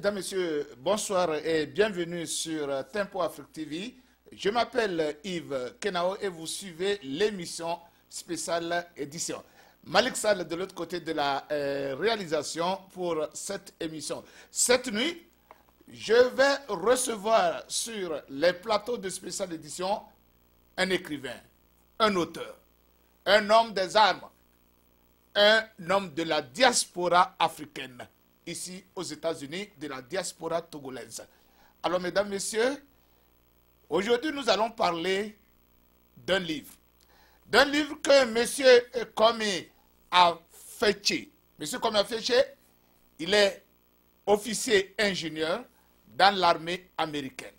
Mesdames, Messieurs, bonsoir et bienvenue sur Tempo Afrique TV. Je m'appelle Yves Kenao et vous suivez l'émission spéciale édition. Malik Sall de l'autre côté de la réalisation pour cette émission. Cette nuit, je vais recevoir sur les plateaux de spéciale édition un écrivain, un auteur, un homme des armes, un homme de la diaspora africaine, ici aux États-Unis, de la diaspora togolaise. Alors, mesdames, messieurs, aujourd'hui, nous allons parler d'un livre. D'un livre que monsieur Komi Afeche. Monsieur Komi Afeche, il est officier ingénieur dans l'armée américaine.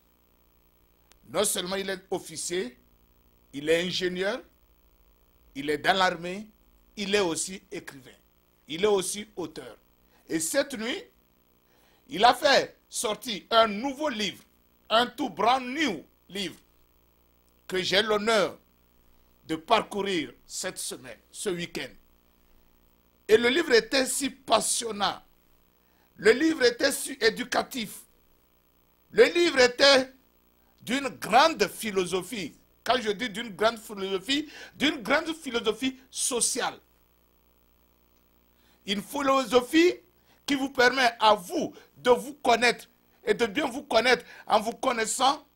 Non seulement il est officier, il est ingénieur, il est dans l'armée, il est aussi écrivain, il est aussi auteur. Et cette nuit, il a fait sortir un nouveau livre, un tout brand new livre, que j'ai l'honneur de parcourir cette semaine, ce week-end. Et le livre était si passionnant, le livre était si éducatif, le livre était d'une grande philosophie. Quand je dis d'une grande philosophie sociale. Une philosophie qui vous permet à vous de vous connaître et de bien vous connaître. En vous connaissant,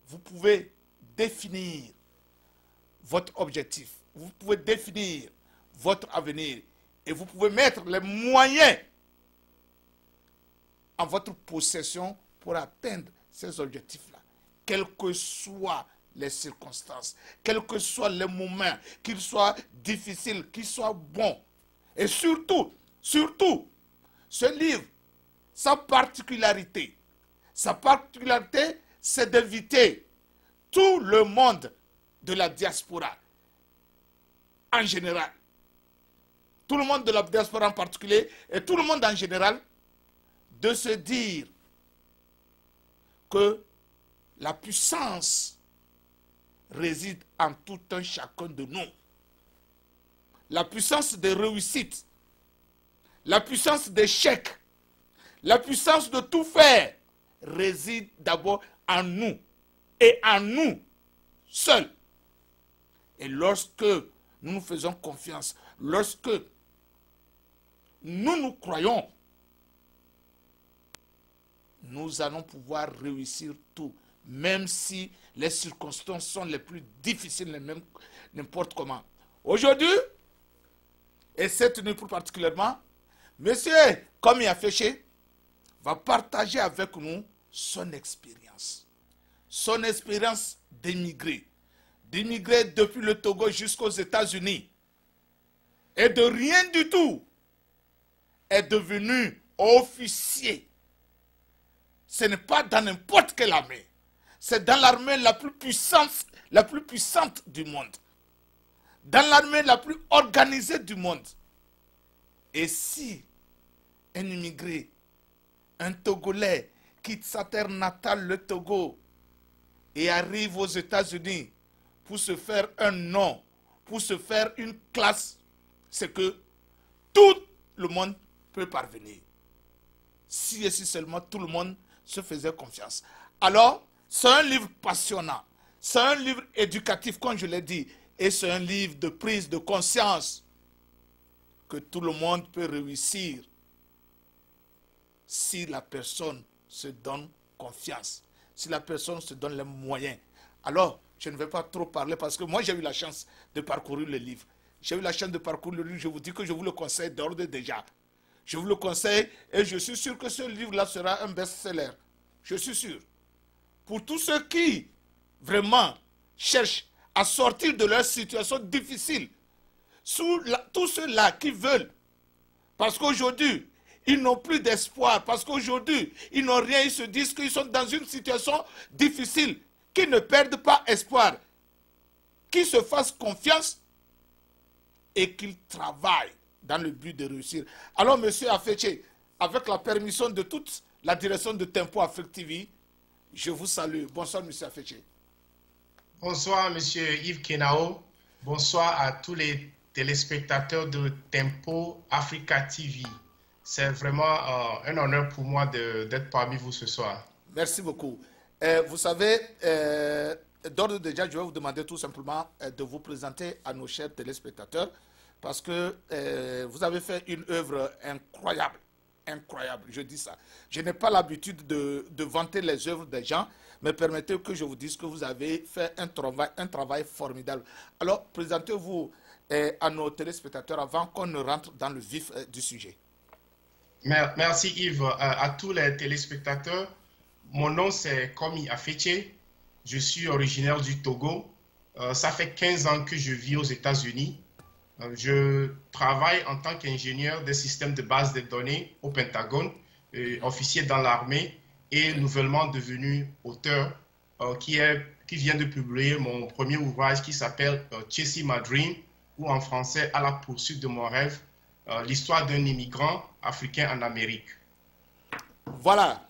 vous pouvez définir votre objectif. Vous pouvez définir votre avenir. Et vous pouvez mettre les moyens en votre possession pour atteindre ces objectifs-là. Quels que soient les circonstances, quels que soient les moments, qu'ils soient difficiles, qu'ils soient bons. Et surtout, ce livre, sa particularité, c'est d'éviter tout le monde de la diaspora en général. Tout le monde de la diaspora en particulier et tout le monde en général de se dire que la puissance réside en tout un chacun de nous. La puissance de réussite, la puissance d'échec, la puissance de tout faire réside d'abord en nous et en nous seuls. Et lorsque nous nous faisons confiance, lorsque nous croyons, nous allons pouvoir réussir tout, même si les circonstances sont les plus difficiles, n'importe comment. Aujourd'hui, et cette nuit plus particulièrement, monsieur Komi Afeche va partager avec nous son expérience d'émigrer depuis le Togo jusqu'aux États-Unis, et de rien du tout est devenu officier. Ce n'est pas dans n'importe quelle armée, c'est dans l'armée la plus puissante du monde, dans l'armée la plus organisée du monde. Et si un immigré, un Togolais, quitte sa terre natale, le Togo, et arrive aux États-Unis pour se faire un nom, pour se faire une classe, c'est que tout le monde peut parvenir. Si et si seulement tout le monde se faisait confiance. Alors, c'est un livre passionnant, c'est un livre éducatif, comme je l'ai dit, et c'est un livre de prise de conscience que tout le monde peut réussir si la personne se donne confiance, si la personne se donne les moyens. Alors, je ne vais pas trop parler parce que moi j'ai eu la chance de parcourir le livre. J'ai eu la chance de parcourir le livre, je vous dis que je vous le conseille d'ordre déjà. Je vous le conseille et je suis sûr que ce livre-là sera un best-seller. Je suis sûr. Pour tous ceux qui vraiment cherchent à sortir de leur situation difficile, tous ceux-là qui veulent, parce qu'aujourd'hui, ils n'ont plus d'espoir, parce qu'aujourd'hui, ils n'ont rien, ils se disent qu'ils sont dans une situation difficile, qu'ils ne perdent pas espoir, qu'ils se fassent confiance et qu'ils travaillent dans le but de réussir. Alors, monsieur Afeche, avec la permission de toute la direction de Tempo Afrique TV, je vous salue. Bonsoir, monsieur Afeche. Bonsoir, monsieur Yves Kenao. Bonsoir à tous les téléspectateurs de Tempo Africa TV. C'est vraiment un honneur pour moi d'être parmi vous ce soir. Merci beaucoup. Vous savez, d'ordre déjà, je vais vous demander tout simplement de vous présenter à nos chers téléspectateurs parce que vous avez fait une œuvre incroyable. Incroyable, je dis ça. Je n'ai pas l'habitude de vanter les œuvres des gens, mais permettez que je vous dise que vous avez fait un travail formidable. Alors, présentez-vous à nos téléspectateurs avant qu'on ne rentre dans le vif du sujet. Merci Yves. À tous les téléspectateurs, mon nom c'est Komi Afeche. Je suis originaire du Togo. Ça fait 15 ans que je vis aux États-Unis. Je travaille en tant qu'ingénieur des systèmes de base de données au Pentagone, officier dans l'armée et nouvellement devenu auteur qui vient de publier mon premier ouvrage qui s'appelle Chasing My Dream, ou en français À la poursuite de mon rêve, l'histoire d'un immigrant africain en Amérique. Voilà,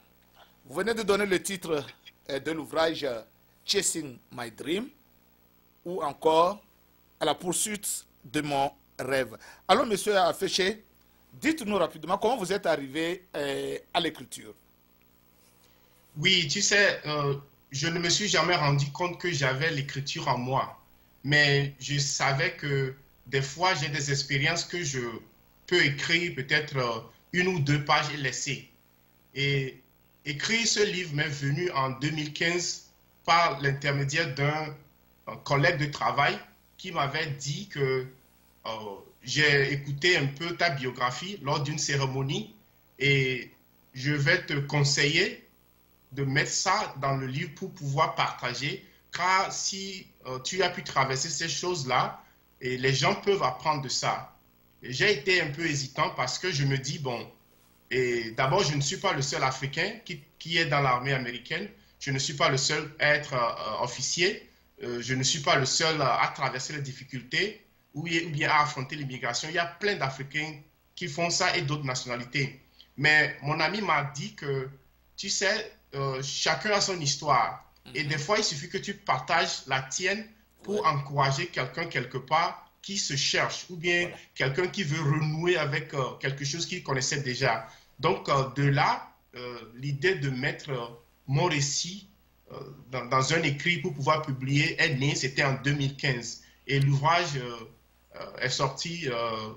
vous venez de donner le titre de l'ouvrage Chasing My Dream ou encore À la poursuite de mon rêve. Alors, monsieur Afeche, dites-nous rapidement comment vous êtes arrivé à l'écriture. Oui, tu sais, je ne me suis jamais rendu compte que j'avais l'écriture en moi, mais je savais que des fois, j'ai des expériences que je peux écrire peut-être une ou deux pages et laisser. Et écrire ce livre m'est venu en 2015 par l'intermédiaire d'un collègue de travail qui m'avait dit que j'ai écouté un peu ta biographie lors d'une cérémonie et je vais te conseiller de mettre ça dans le livre pour pouvoir partager, car si tu as pu traverser ces choses-là, et les gens peuvent apprendre de ça. J'ai été un peu hésitant parce que je me dis, bon, et d'abord, je ne suis pas le seul Africain qui est dans l'armée américaine, je ne suis pas le seul à être officier, je ne suis pas le seul à traverser les difficultés ou bien à affronter l'immigration. Il y a plein d'Africains qui font ça et d'autres nationalités. Mais mon ami m'a dit que, tu sais, chacun a son histoire. Et des fois, il suffit que tu partages la tienne pour encourager quelqu'un quelque part qui se cherche ou bien quelqu'un qui veut renouer avec quelque chose qu'il connaissait déjà. Donc, de là, l'idée de mettre mon récit dans un écrit pour pouvoir publier est née, c'était en 2015. Et l'ouvrage est sorti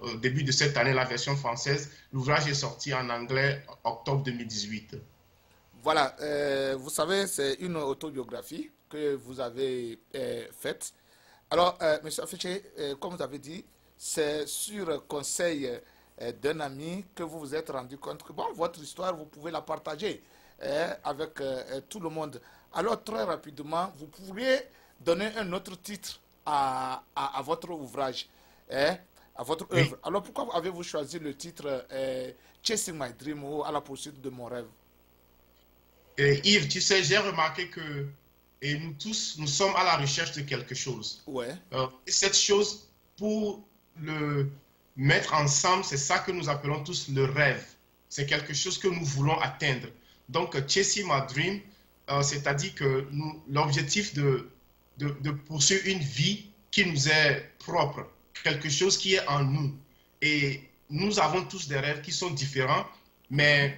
au début de cette année, la version française. L'ouvrage est sorti en anglais octobre 2018. Voilà, vous savez, c'est une autobiographie que vous avez faite. Alors, monsieur Afeche, comme vous avez dit, c'est sur conseil d'un ami que vous vous êtes rendu compte que bon, votre histoire, vous pouvez la partager avec tout le monde. Alors, très rapidement, vous pourriez donner un autre titre à votre ouvrage, à votre œuvre. Alors, pourquoi avez-vous choisi le titre Chasing My Dream ou À la poursuite de mon rêve? Yves, tu sais, j'ai remarqué que et nous tous, nous sommes à la recherche de quelque chose. Ouais. Et cette chose, pour le mettre ensemble, c'est ça que nous appelons tous le rêve. C'est quelque chose que nous voulons atteindre. Donc, Chasing My Dream, c'est-à-dire que l'objectif de poursuivre une vie qui nous est propre, quelque chose qui est en nous. Et nous avons tous des rêves qui sont différents, mais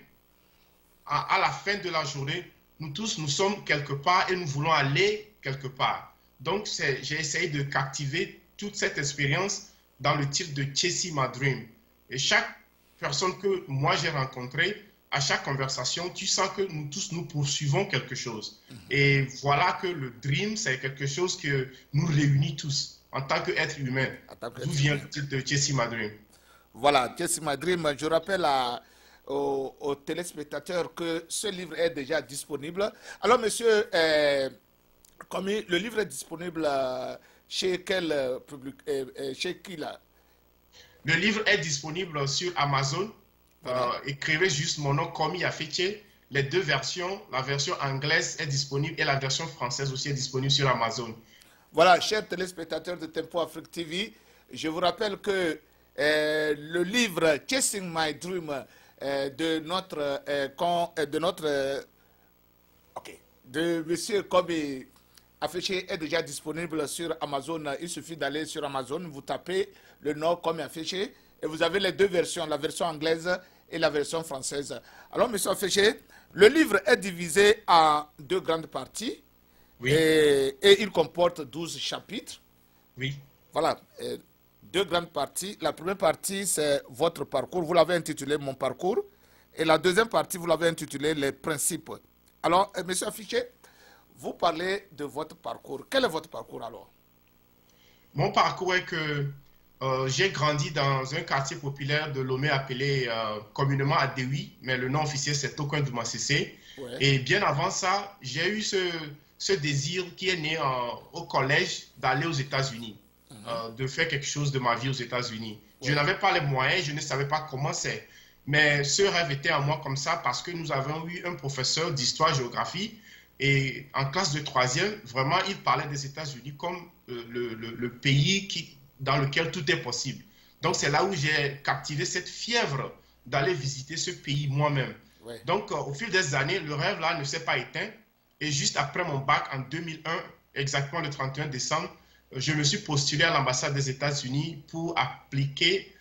à la fin de la journée, nous tous, nous sommes quelque part et nous voulons aller quelque part. Donc, j'ai essayé de captiver toute cette expérience dans le titre de Chasing My Dream. Et chaque personne que moi j'ai rencontrée, à chaque conversation, tu sens que nous tous, nous poursuivons quelque chose. Et voilà que le dream, c'est quelque chose que nous réunit tous en tant qu'être humain. D'où vient le titre de Chasing My Dream. Voilà, Chasing My Dream. Je rappelle aux téléspectateurs que ce livre est déjà disponible. Alors, monsieur, comme le livre est disponible chez quel public, chez qui là? Le livre est disponible sur Amazon. Voilà. Écrivez juste mon nom, Komi Afeche. Les deux versions, la version anglaise est disponible et la version française aussi est disponible sur Amazon. Voilà, chers téléspectateurs de Tempo Afrique TV, je vous rappelle que le livre Chasing My Dream de monsieur Komi Afeche est déjà disponible sur Amazon. Il suffit d'aller sur Amazon, vous tapez le nom Komi Afeche et vous avez les deux versions, la version anglaise et la version française. Alors, M. Affiché, le livre est divisé en deux grandes parties Oui, et il comporte 12 chapitres. oui. Voilà, deux grandes parties. La première partie, c'est votre parcours. Vous l'avez intitulé Mon parcours. Et la deuxième partie, vous l'avez intitulé Les principes. Alors, M. Affiché, vous parlez de votre parcours. Quel est votre parcours alors? Mon parcours est que j'ai grandi dans un quartier populaire de Lomé appelé communément Adewi, mais le nom officiel c'est Tokoin Doumassessé. Ouais. Et bien avant ça, j'ai eu ce désir qui est né au collège d'aller aux États-Unis, de faire quelque chose de ma vie aux États-Unis. Je Ouais. n'avais pas les moyens, je ne savais pas comment c'est. Mais ce rêve était en moi comme ça parce que nous avons eu un professeur d'histoire-géographie et en classe de troisième, vraiment, il parlait des États-Unis comme le pays dans lequel tout est possible. Donc, c'est là où j'ai captivé cette fièvre d'aller visiter ce pays moi-même. Ouais. Donc, au fil des années, le rêve là ne s'est pas éteint. Et juste après mon bac en 2001, exactement le 31 décembre, je me suis postulé à l'ambassade des États-Unis pour appliquer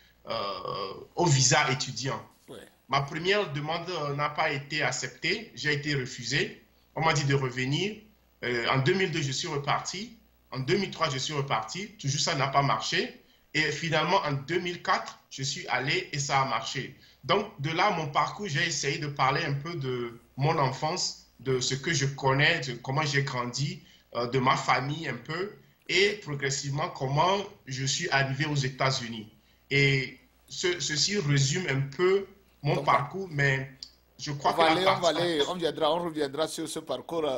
au visa étudiant. Ouais. Ma première demande n'a pas été acceptée, j'ai été refusé. On m'a dit de revenir. En 2002, je suis reparti. En 2003, je suis reparti. Toujours ça n'a pas marché. Et finalement, en 2004, je suis allé et ça a marché. Donc, de là, mon parcours, j'ai essayé de parler un peu de mon enfance, de ce que je connais, de comment j'ai grandi, de ma famille un peu, et progressivement, comment je suis arrivé aux États-Unis. Et ceci résume un peu mon Donc, parcours, mais je on crois que va la aller, on va partie... aller, on reviendra sur ce parcours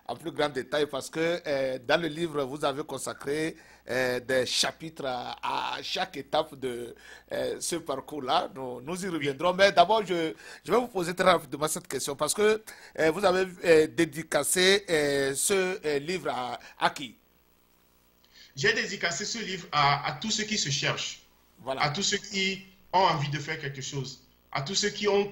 en plus grand détail parce que dans le livre, vous avez consacré des chapitres à chaque étape de ce parcours-là. Nous y Oui. reviendrons. Mais d'abord, je vais vous poser très rapidement cette question parce que vous avez dédicacé ce livre à qui? J'ai dédicacé ce livre à tous ceux qui se cherchent, à Voilà. tous ceux qui ont envie de faire quelque chose, à tous ceux qui ont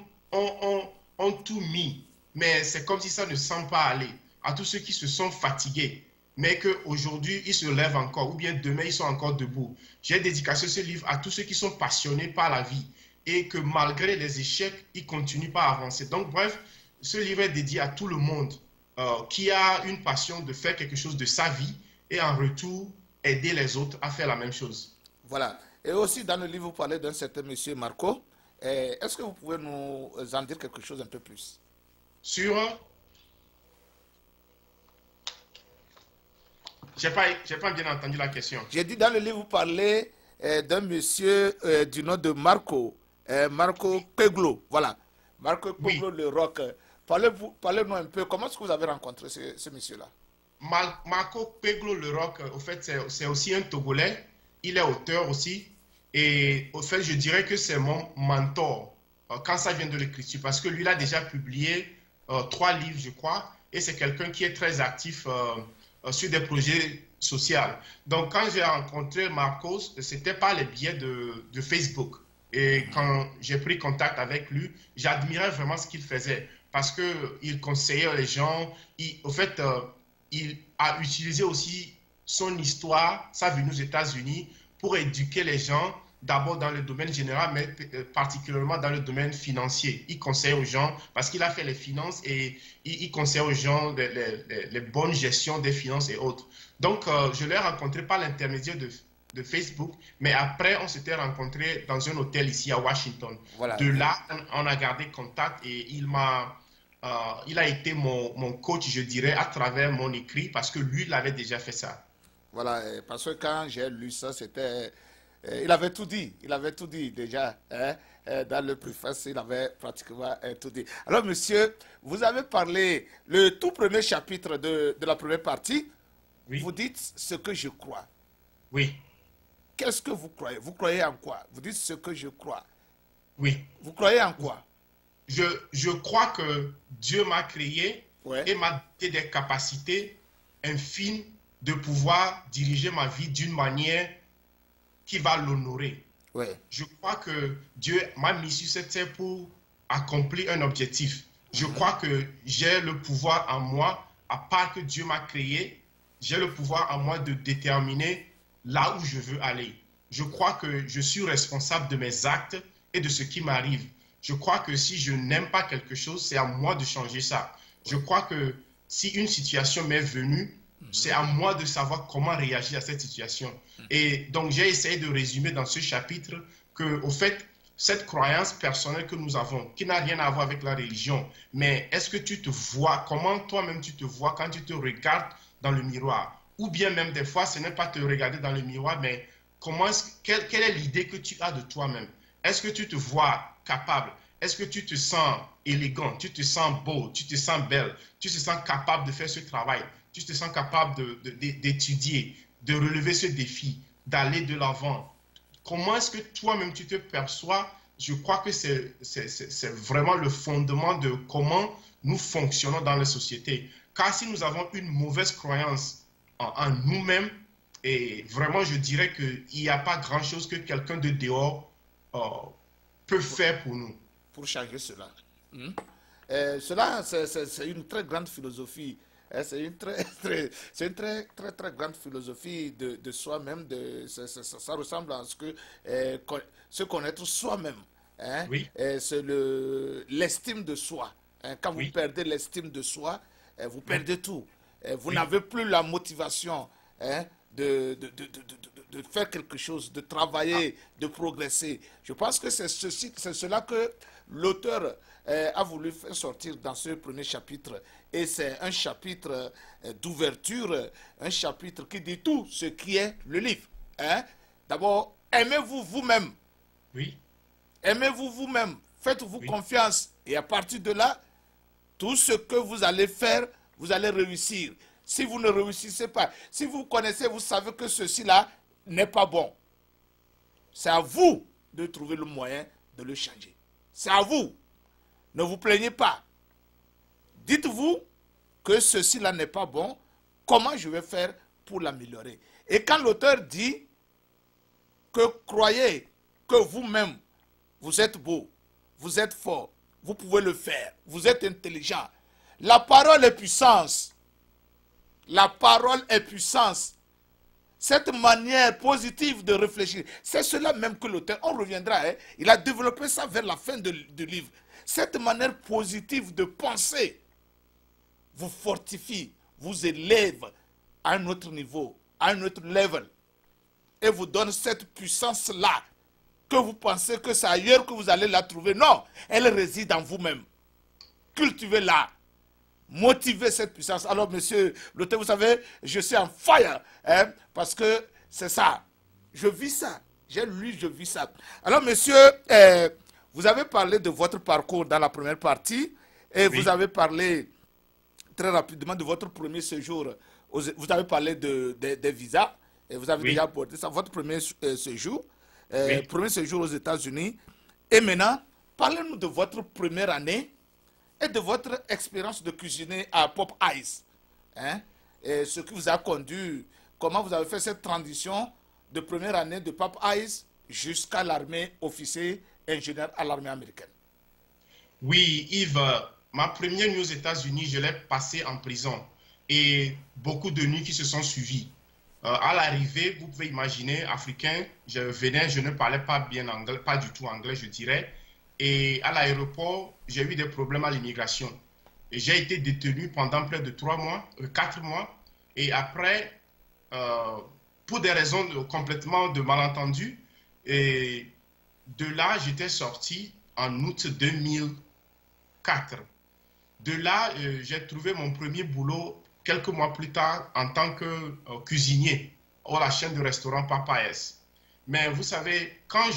tout mis, mais c'est comme si ça ne sent pas aller, à tous ceux qui se sont fatigués, mais qu'aujourd'hui ils se lèvent encore, ou bien demain ils sont encore debout. J'ai dédicacé ce livre à tous ceux qui sont passionnés par la vie et que malgré les échecs, ils continuent pas à avancer. Donc bref, ce livre est dédié à tout le monde qui a une passion de faire quelque chose de sa vie et en retour aider les autres à faire la même chose. Voilà. Et aussi, dans le livre, vous parlez d'un certain monsieur Marco. Est-ce que vous pouvez nous en dire quelque chose un peu plus? Sur, j'ai pas bien entendu la question. J'ai dit dans le livre, vous parlez d'un monsieur du nom de Marco. Marco Peglo. Voilà. Marco Oui, Peglo, le rock. Parlez-nous un peu. Comment est-ce que vous avez rencontré ce monsieur-là? Marco Peglo Le Roc, au fait, c'est aussi un Togolais. Il est auteur aussi. Et au fait, je dirais que c'est mon mentor quand ça vient de l'écriture. Parce que lui, il a déjà publié 3 livres, je crois. Et c'est quelqu'un qui est très actif sur des projets sociaux. Donc, quand j'ai rencontré Marcos, c'était par les biais de Facebook. Et quand j'ai pris contact avec lui, j'admirais vraiment ce qu'il faisait. Parce qu'il conseillait les gens. Au fait, il a utilisé aussi son histoire, sa venue aux États-Unis, pour éduquer les gens, d'abord dans le domaine général, mais particulièrement dans le domaine financier. Il conseille aux gens, parce qu'il a fait les finances et il conseille aux gens les bonnes gestions des finances et autres. Donc, je l'ai rencontré par l'intermédiaire de Facebook, mais après, on s'était rencontrés dans un hôtel ici à Washington. Voilà. De là, on a gardé contact et il a été mon coach, je dirais, à travers mon écrit, parce que lui, il avait déjà fait ça. Voilà. Parce que quand j'ai lu ça, c'était. Il avait tout dit. Il avait tout dit déjà. Hein, dans le préface, il avait pratiquement tout dit. Alors, monsieur, vous avez parlé le tout premier chapitre de la première partie. Vous Oui, dites ce que je crois. oui, Qu'est-ce que vous croyez? Vous croyez en quoi? Vous dites ce que je crois. oui. Vous croyez en quoi? Je crois que Dieu m'a créé Ouais. et m'a donné des capacités infimes de pouvoir diriger ma vie d'une manière qui va l'honorer. Ouais. Je crois que Dieu m'a mis sur cette terre pour accomplir un objectif. Je crois que j'ai le pouvoir en moi, à part que Dieu m'a créé, j'ai le pouvoir en moi de déterminer là où je veux aller. Je crois que je suis responsable de mes actes et de ce qui m'arrive. Je crois que si je n'aime pas quelque chose, c'est à moi de changer ça. Je crois que si une situation m'est venue, c'est à moi de savoir comment réagir à cette situation. Et donc, j'ai essayé de résumer dans ce chapitre que, au fait, cette croyance personnelle que nous avons, qui n'a rien à voir avec la religion, mais est-ce que tu te vois, comment toi-même tu te vois quand tu te regardes dans le miroir? Ou bien même des fois, ce n'est pas te regarder dans le miroir, mais quelle est l'idée que tu as de toi-même? Est-ce que tu te vois capable? Est-ce que tu te sens élégant? Tu te sens beau? Tu te sens belle? Tu te sens capable de faire ce travail? Tu te sens capable d'étudier, de relever ce défi, d'aller de l'avant? Comment est-ce que toi-même tu te perçois? Je crois que c'est vraiment le fondement de comment nous fonctionnons dans la société. Car si nous avons une mauvaise croyance en nous-mêmes, et vraiment je dirais qu'il n'y a pas grand-chose que quelqu'un de dehors peut faire pour nous. Pour changer cela. Cela, c'est une très grande philosophie. C'est une très grande philosophie de soi-même. Ça ressemble à se connaître soi-même. Hein? Oui. C'est l'estime de soi. Hein? Quand vous perdez l'estime de soi, vous perdez tout. Vous n'avez plus la motivation, hein, de faire quelque chose, de travailler, de progresser. Je pense que c'est cela que l'auteur a voulu faire sortir dans ce premier chapitre. Et c'est un chapitre d'ouverture, un chapitre qui dit tout ce qui est le livre. Hein? D'abord, aimez-vous vous-même. Oui. Aimez-vous vous-même. Faites-vous confiance. Et à partir de là, tout ce que vous allez faire, vous allez réussir. Si vous ne réussissez pas, si vous connaissez, vous savez que ceci-là n'est pas bon. C'est à vous de trouver le moyen de le changer. C'est à vous. Ne vous plaignez pas. Dites-vous que ceci-là n'est pas bon. Comment je vais faire pour l'améliorer? Et quand l'auteur dit que croyez que vous-même, vous êtes beau, vous êtes fort, vous pouvez le faire, vous êtes intelligent. La parole est puissance. La parole est puissance. Cette manière positive de réfléchir, c'est cela même que l'auteur, on reviendra, hein, il a développé ça vers la fin du livre. Cette manière positive de penser vous fortifie, vous élève à un autre niveau, à un autre level, et vous donne cette puissance-là, que vous pensez que c'est ailleurs que vous allez la trouver. Non, elle réside en vous-même. Cultivez-la. Motivez cette puissance. Alors, monsieur l'auteur, vous savez, je suis en fire, hein, parce que c'est ça. Je vis ça. J'ai lu, je vis ça. Alors, monsieur, vous avez parlé de votre parcours dans la première partie, et vous avez parlé très rapidement de votre premier séjour. Vous avez parlé des visas, et vous avez déjà abordé ça, votre premier séjour, premier séjour aux États-Unis. Et maintenant, parlez-nous de votre première année et de votre expérience de cuisiner à Pop Ice. Hein? Et ce qui vous a conduit, comment vous avez fait cette transition de première année de Pop Ice jusqu'à l'armée, officier, ingénieur à l'armée américaine. Oui, Yves, ma première nuit aux États-Unis, je l'ai passée en prison et beaucoup de nuits qui se sont suivies. À l'arrivée, vous pouvez imaginer, africain, je venais, je ne parlais pas bien anglais, pas du tout anglais, je dirais. Et à l'aéroport, j'ai eu des problèmes à l'immigration. J'ai été détenu pendant près de 4 mois. Et après, pour des raisons complètement de malentendu, et de là, j'étais sorti en août 2004. De là, j'ai trouvé mon premier boulot quelques mois plus tard en tant que cuisinier à la chaîne de restaurant Papa S. Mais vous savez, quand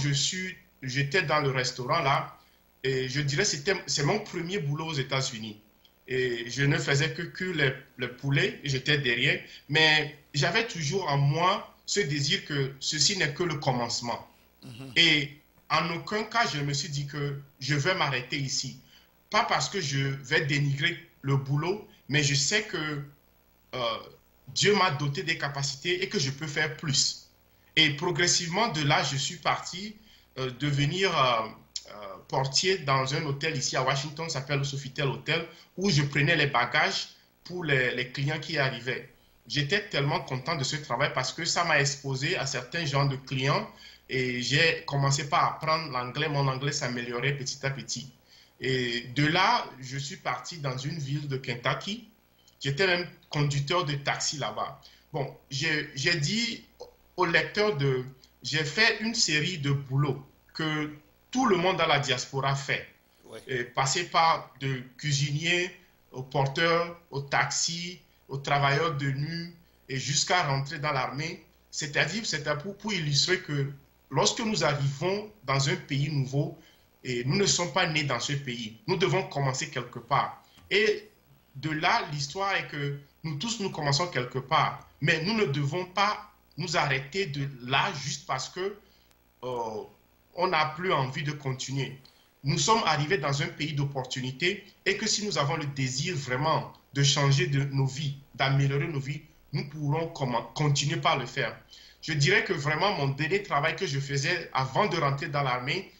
j'étais dans le restaurant là, et je dirais que c'est mon premier boulot aux États-Unis. Et je ne faisais que cuire les poulets, j'étais derrière. Mais j'avais toujours en moi ce désir que ceci n'est que le commencement. Et en aucun cas, je me suis dit que je vais m'arrêter ici. Pas parce que je vais dénigrer le boulot, mais je sais que Dieu m'a doté des capacités et que je peux faire plus. Et progressivement, de là, je suis parti devenir portier dans un hôtel ici à Washington, ça s'appelle le Sofitel Hotel, où je prenais les bagages pour les clients qui arrivaient. J'étais tellement content de ce travail parce que ça m'a exposé à certains genres de clients Et j'ai commencé par apprendre l'anglais. Mon anglais s'améliorait petit à petit. Et de là, je suis parti dans une ville de Kentucky. J'étais même conducteur de taxi là-bas. Bon, j'ai dit au lecteur de... J'ai fait une série de boulots que tout le monde dans la diaspora fait. Ouais. Passer par de cuisinier au porteur, au taxi, aux travailleurs de nuit et jusqu'à rentrer dans l'armée. C'est-à-dire, c'était pour illustrer que lorsque nous arrivons dans un pays nouveau, et nous ne sommes pas nés dans ce pays, nous devons commencer quelque part. Et de là, l'histoire est que nous tous, nous commençons quelque part, mais nous ne devons pas nous arrêter de là juste parce que on n'a plus envie de continuer. Nous sommes arrivés dans un pays d'opportunités et que si nous avons le désir vraiment de changer nos vies, d'améliorer nos vies, nous pourrons continuer par le faire. Je dirais que vraiment mon dernier travail que je faisais avant de rentrer dans l'armée,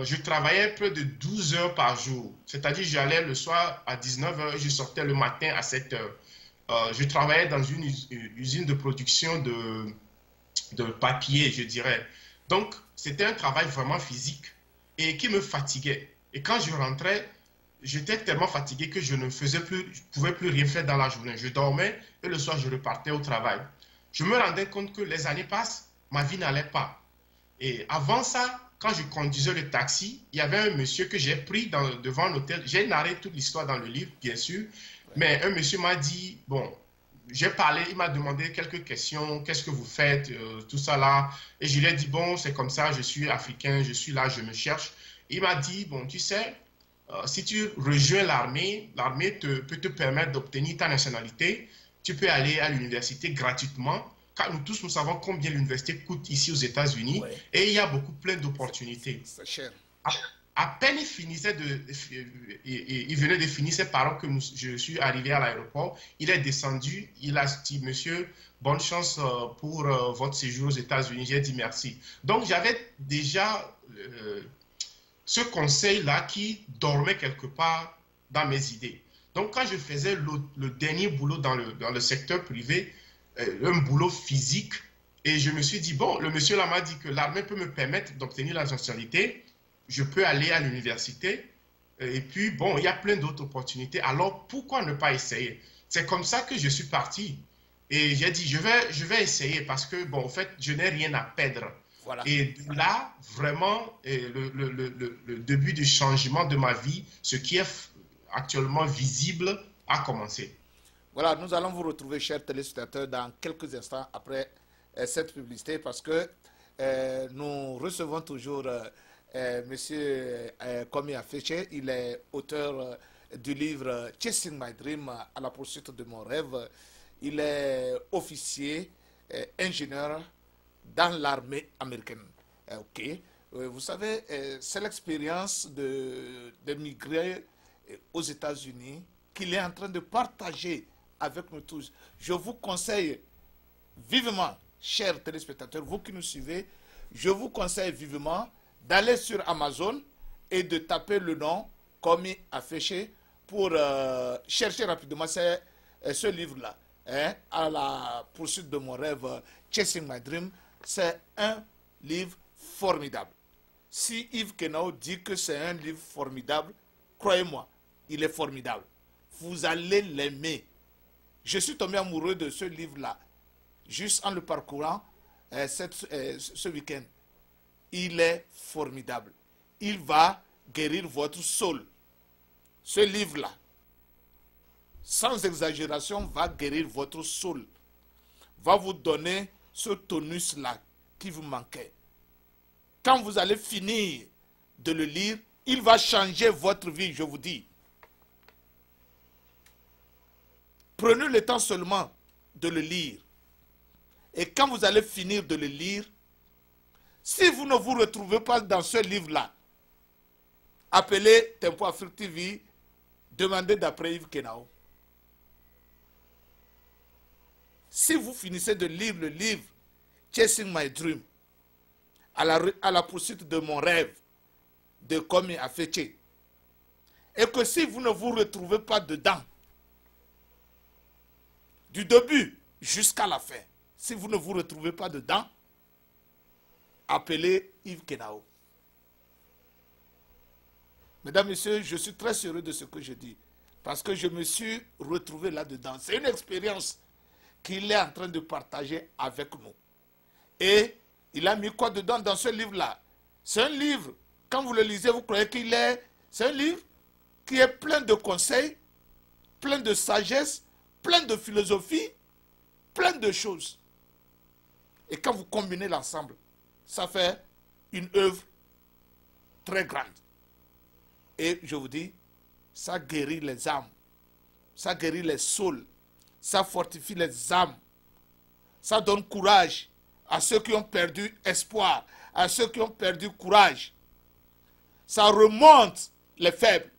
je travaillais près de 12 heures par jour. C'est-à-dire j'allais le soir à 19 heures et je sortais le matin à 7 heures. Je travaillais dans une usine de production de papier, je dirais. Donc, c'était un travail vraiment physique et qui me fatiguait. Et quand je rentrais, j'étais tellement fatigué que je ne pouvais plus rien faire dans la journée. Je dormais et le soir, je repartais au travail. Je me rendais compte que les années passent, ma vie n'allait pas. Et avant ça, quand je conduisais le taxi, il y avait un monsieur que j'ai pris devant l'hôtel. J'ai narré toute l'histoire dans le livre, bien sûr. Mais un monsieur m'a dit, bon, j'ai parlé, il m'a demandé quelques questions, qu'est-ce que vous faites, tout ça là. Et je lui ai dit, bon, c'est comme ça, je suis africain, je suis là, je me cherche. Il m'a dit, bon, tu sais, si tu rejoins l'armée, l'armée peut te permettre d'obtenir ta nationalité. Tu peux aller à l'université gratuitement, car nous tous, nous savons combien l'université coûte ici aux États-Unis. Ouais. Et il y a plein d'opportunités. C'est cher. À peine il venait de finir ses paroles que je suis arrivé à l'aéroport. Il est descendu, il a dit, monsieur, bonne chance pour votre séjour aux États-Unis. J'ai dit merci. Donc, j'avais déjà ce conseil-là qui dormait quelque part dans mes idées. Donc, quand je faisais le dernier boulot dans le secteur privé, un boulot physique, et je me suis dit, bon, le monsieur là m'a dit que l'armée peut me permettre d'obtenir la nationalité, je peux aller à l'université, et puis, bon, il y a plein d'autres opportunités, alors pourquoi ne pas essayer? C'est comme ça que je suis parti. Et j'ai dit, je vais essayer parce que, bon, en fait, je n'ai rien à perdre. Voilà. Et là, vraiment, le début du changement de ma vie, ce qui est actuellement visible, a commencé. Voilà, nous allons vous retrouver, chers téléspectateurs, dans quelques instants après cette publicité parce que nous recevons toujours Monsieur Komi Afeche. Il est auteur du livre Chasing My Dream, à la poursuite de mon rêve. Il est officier, ingénieur dans l'armée américaine. Ok. Vous savez, c'est l'expérience de migrer aux États-Unis qu'il est en train de partager avec nous tous. Je vous conseille vivement, chers téléspectateurs, vous qui nous suivez, je vous conseille vivement d'aller sur Amazon et de taper le nom Komi Afeche pour chercher rapidement ce livre-là. Hein, à la poursuite de mon rêve, Chasing My Dream. C'est un livre formidable. Si Yves Kenao dit que c'est un livre formidable, croyez-moi, il est formidable. Vous allez l'aimer. Je suis tombé amoureux de ce livre-là, juste en le parcourant ce week-end. Il est formidable. Il va guérir votre soul. Ce livre-là, sans exagération, va guérir votre soul. Va vous donner ce tonus-là qui vous manquait. Quand vous allez finir de le lire, il va changer votre vie, je vous dis. Prenez le temps seulement de le lire. Et quand vous allez finir de le lire, si vous ne vous retrouvez pas dans ce livre-là, appelez Tempo Afrique TV, demandez d'après Yves Kenao. Si vous finissez de lire le livre Chasing My Dream, à la poursuite de mon rêve, de Komi Afeche, et que si vous ne vous retrouvez pas dedans, du début jusqu'à la fin, si vous ne vous retrouvez pas dedans, appelé Yves Kenao. Mesdames, Messieurs, je suis très heureux de ce que je dis, parce que je me suis retrouvé là-dedans. C'est une expérience qu'il est en train de partager avec nous. Et il a mis quoi dedans dans ce livre-là? C'est un livre, quand vous le lisez, vous croyez qu'il est... C'est un livre qui est plein de conseils, plein de sagesse, plein de philosophie, plein de choses. Et quand vous combinez l'ensemble, ça fait une œuvre très grande. Et je vous dis, ça guérit les âmes, ça guérit les souls, ça fortifie les âmes, ça donne courage à ceux qui ont perdu espoir, à ceux qui ont perdu courage. Ça remonte les faibles.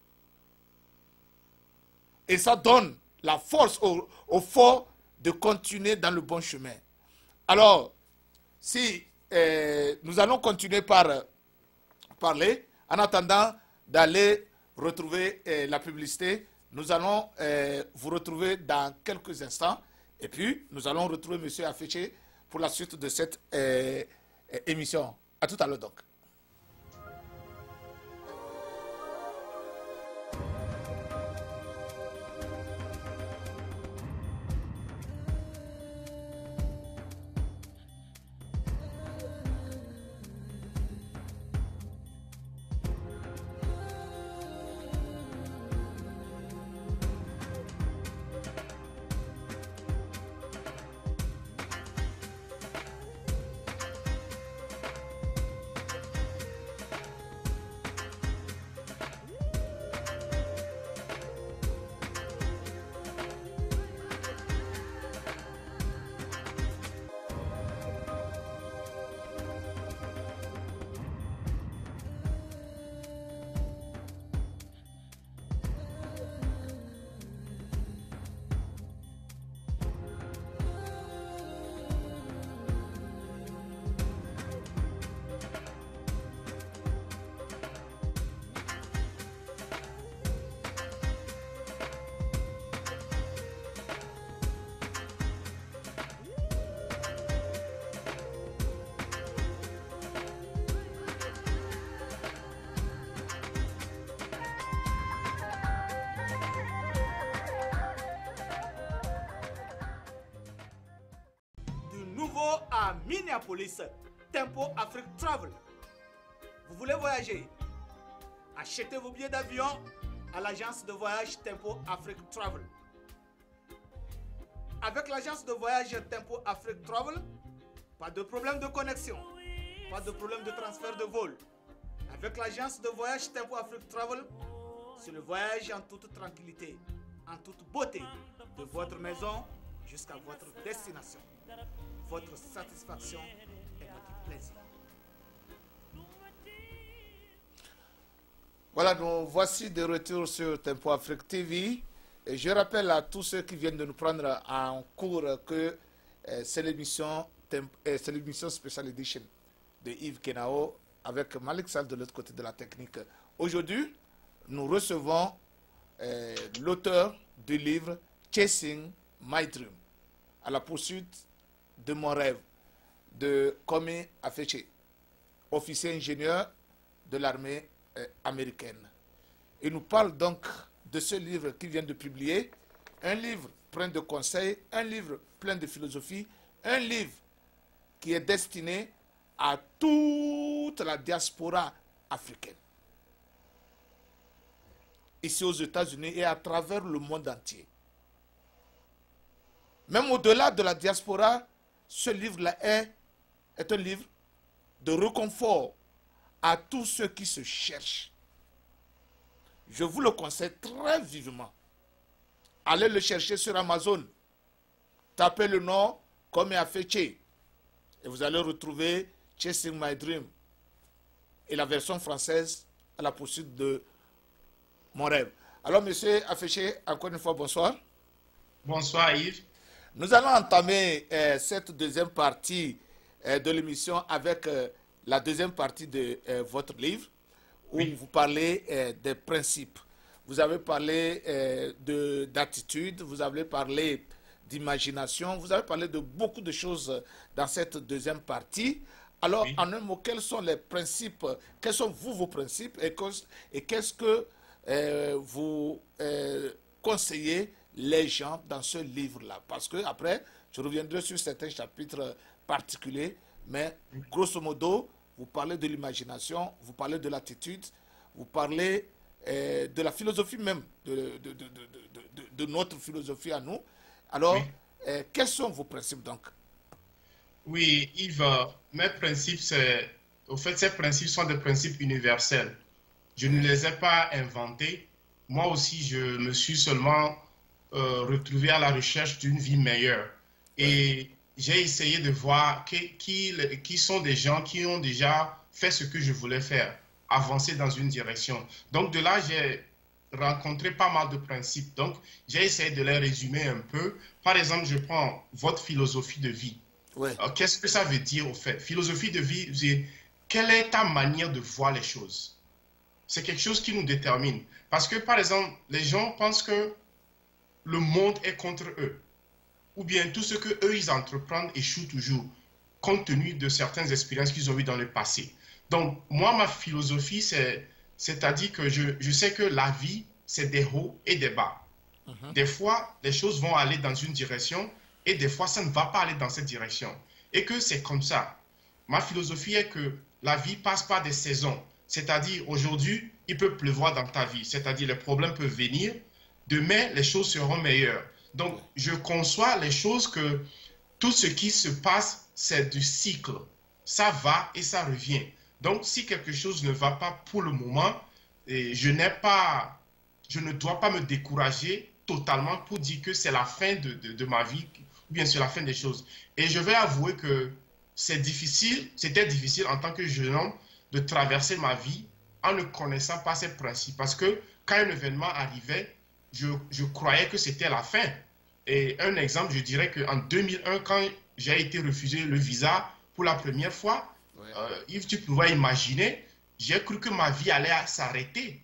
Et ça donne la force aux forts de continuer dans le bon chemin. Alors, si nous allons continuer par parler, en attendant d'aller retrouver la publicité, nous allons vous retrouver dans quelques instants. Et puis, nous allons retrouver M. Afeche pour la suite de cette émission. À tout à l'heure donc. À Minneapolis, Tempo Afrique Travel. Vous voulez voyager? Achetez vos billets d'avion à l'agence de voyage Tempo Afrique Travel. Avec l'agence de voyage Tempo Afrique Travel, pas de problème de connexion, pas de problème de transfert de vol. Avec l'agence de voyage Tempo Afrique Travel, c'est le voyage en toute tranquillité, en toute beauté, de votre maison jusqu'à votre destination. Votre satisfaction et votre plaisir. Voilà, nous voici de retour sur Tempo Afrique TV. Et je rappelle à tous ceux qui viennent de nous prendre en cours que c'est l'émission Special Edition de Yves Kenao avec Malik Sall de l'autre côté de la technique. Aujourd'hui, nous recevons l'auteur du livre Chasing My Dream, à la poursuite de mon rêve, de Kwame Afeche, officier ingénieur de l'armée américaine. Il nous parle donc de ce livre qu'il vient de publier, un livre plein de conseils, un livre plein de philosophie, un livre qui est destiné à toute la diaspora africaine, ici aux États-Unis et à travers le monde entier. Même au-delà de la diaspora, ce livre-là est un livre de réconfort à tous ceux qui se cherchent. Je vous le conseille très vivement. Allez le chercher sur Amazon. Tapez le nom Kwame Afeche et vous allez retrouver Chasing My Dream et la version française à la poursuite de mon rêve. Alors, monsieur Afeche, encore une fois, bonsoir. Bonsoir, Yves. Nous allons entamer cette deuxième partie de l'émission avec la deuxième partie de votre livre où vous parlez des principes. Vous avez parlé d'attitude, vous avez parlé d'imagination, vous avez parlé de beaucoup de choses dans cette deuxième partie. Alors, Oui. en un mot, quels sont les principes, quels sont vos principes et qu'est-ce que vous conseillez les gens dans ce livre-là? Parce que après, je reviendrai sur certains chapitres particuliers, mais grosso modo, vous parlez de l'imagination, vous parlez de l'attitude, vous parlez de la philosophie même, de notre philosophie à nous. Alors, Oui. quels sont vos principes donc? Oui, Yves, mes principes, au fait, ces principes sont des principes universels. Je ne Oui, les ai pas inventés. Moi aussi, je me suis seulement retrouvé à la recherche d'une vie meilleure. oui, Et j'ai essayé de voir qui sont des gens qui ont déjà fait ce que je voulais faire, avancer dans une direction. Donc de là, j'ai rencontré pas mal de principes. Donc j'ai essayé de les résumer un peu. Par exemple, je prends votre philosophie de vie. oui, Qu'est-ce que ça veut dire au fait? Philosophie de vie, c'est quelle est ta manière de voir les choses? C'est quelque chose qui nous détermine. Parce que, par exemple, les gens pensent que le monde est contre eux, ou bien tout ce que eux ils entreprennent échoue toujours, compte tenu de certaines expériences qu'ils ont eues dans le passé. Donc, moi, ma philosophie, c'est-à-dire que je sais que la vie, c'est des hauts et des bas. mhm, Des fois, les choses vont aller dans une direction et des fois, ça ne va pas aller dans cette direction. Et que c'est comme ça. Ma philosophie est que la vie passe par des saisons. C'est-à-dire, aujourd'hui, il peut pleuvoir dans ta vie. C'est-à-dire, les problèmes peuvent venir. Demain, les choses seront meilleures. Donc, oui, je conçois les choses que tout ce qui se passe, c'est du cycle. Ça va et ça revient. Donc, si quelque chose ne va pas pour le moment, et je ne dois pas me décourager totalement pour dire que c'est la fin de ma vie, ou bien c'est la fin des choses. Et je vais avouer que c'est difficile, c'était difficile en tant que jeune homme de traverser ma vie en ne connaissant pas ces principes. Parce que quand un événement arrivait, je croyais que c'était la fin. Et un exemple, je dirais qu'en 2001, quand j'ai été refusé le visa pour la première fois, oui. Yves, tu pouvais imaginer, j'ai cru que ma vie allait s'arrêter,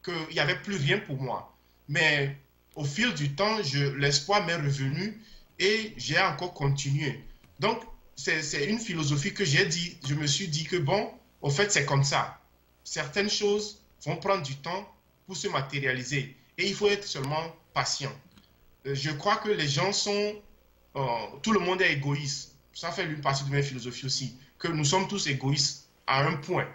qu'il n'y avait plus rien pour moi. Mais au fil du temps, l'espoir m'est revenu et j'ai encore continué. Donc, c'est une philosophie que j'ai dit, je me suis dit que bon, au fait, c'est comme ça. Certaines choses vont prendre du temps pour se matérialiser et il faut être seulement patient. Je crois que les gens sont, tout le monde est égoïste. Ça fait une partie de ma philosophie aussi, que nous sommes tous égoïstes à un point.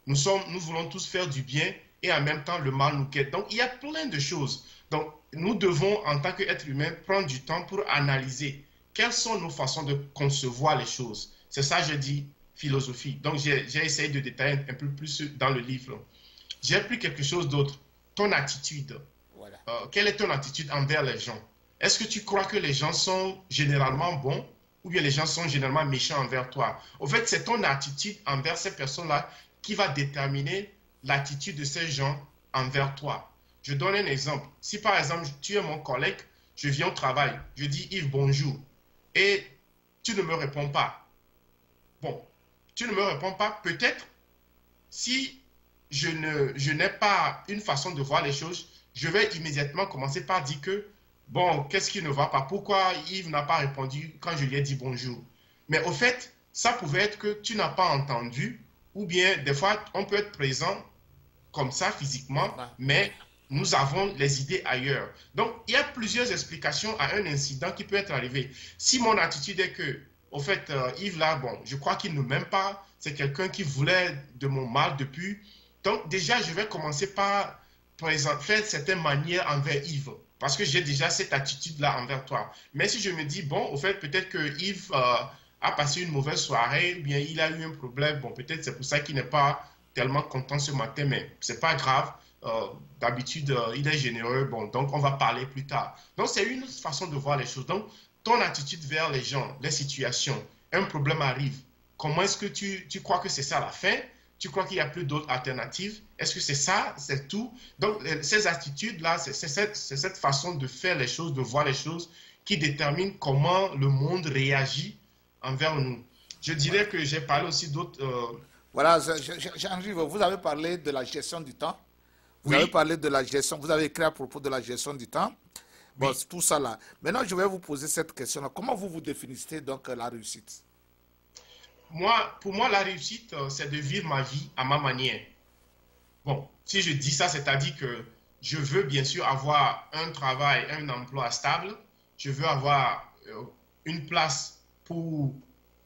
Nous voulons tous faire du bien et en même temps le mal nous guette. Donc il y a plein de choses. Donc nous devons en tant qu'être humain prendre du temps pour analyser quelles sont nos façons de concevoir les choses. C'est ça je dis philosophie. Donc j'ai essayé de détailler un peu plus dans le livre. J'ai pris quelque chose d'autre. Ton attitude. Voilà. Quelle est ton attitude envers les gens? Est-ce que tu crois que les gens sont généralement bons ou bien les gens sont généralement méchants envers toi? Au fait, c'est ton attitude envers ces personnes-là qui va déterminer l'attitude de ces gens envers toi. Je donne un exemple. Si par exemple, tu es mon collègue, je viens au travail, je dis Yves, bonjour, et tu ne me réponds pas. Bon, tu ne me réponds pas, peut-être si je n'ai pas une façon de voir les choses, je vais immédiatement commencer par dire que, bon, qu'est-ce qui ne va pas? Pourquoi Yves n'a pas répondu quand je lui ai dit bonjour? Mais au fait, ça pouvait être que tu n'as pas entendu, ou bien des fois, on peut être présent comme ça physiquement, Voilà. mais nous avons les idées ailleurs. Donc, il y a plusieurs explications à un incident qui peut être arrivé. Si mon attitude est que, au fait, Yves là, bon, je crois qu'il ne m'aime pas, c'est quelqu'un qui voulait de mon mal depuis. Donc, déjà, je vais commencer par faire certaines manières envers Yves, parce que j'ai déjà cette attitude-là envers toi. Mais si je me dis, bon, au fait, peut-être que Yves a passé une mauvaise soirée, ou bien il a eu un problème, bon, peut-être c'est pour ça qu'il n'est pas tellement content ce matin, mais c'est pas grave. D'habitude, il est généreux, bon, donc on va parler plus tard. Donc, c'est une façon de voir les choses. Donc, ton attitude vers les gens, les situations, un problème arrive. Comment est-ce que tu crois que c'est ça la fin? Tu crois qu'il n'y a plus d'autres alternatives? Est-ce que c'est ça? C'est tout? Donc, ces attitudes-là, c'est cette façon de faire les choses, de voir les choses qui détermine comment le monde réagit envers nous. Je Voilà. dirais que j'ai parlé aussi d'autres. Voilà, Jean-Yves, vous avez parlé de la gestion du temps. Vous avez Oui, parlé de la gestion, vous avez écrit à propos de la gestion du temps. Bon, oui. c'est tout ça là. Maintenant, je vais vous poser cette question-là. Comment vous vous définissez donc la réussite? pour moi, la réussite, c'est de vivre ma vie à ma manière. Bon, si je dis ça, c'est-à-dire que je veux bien sûr avoir un travail, un emploi stable. Je veux avoir une place pour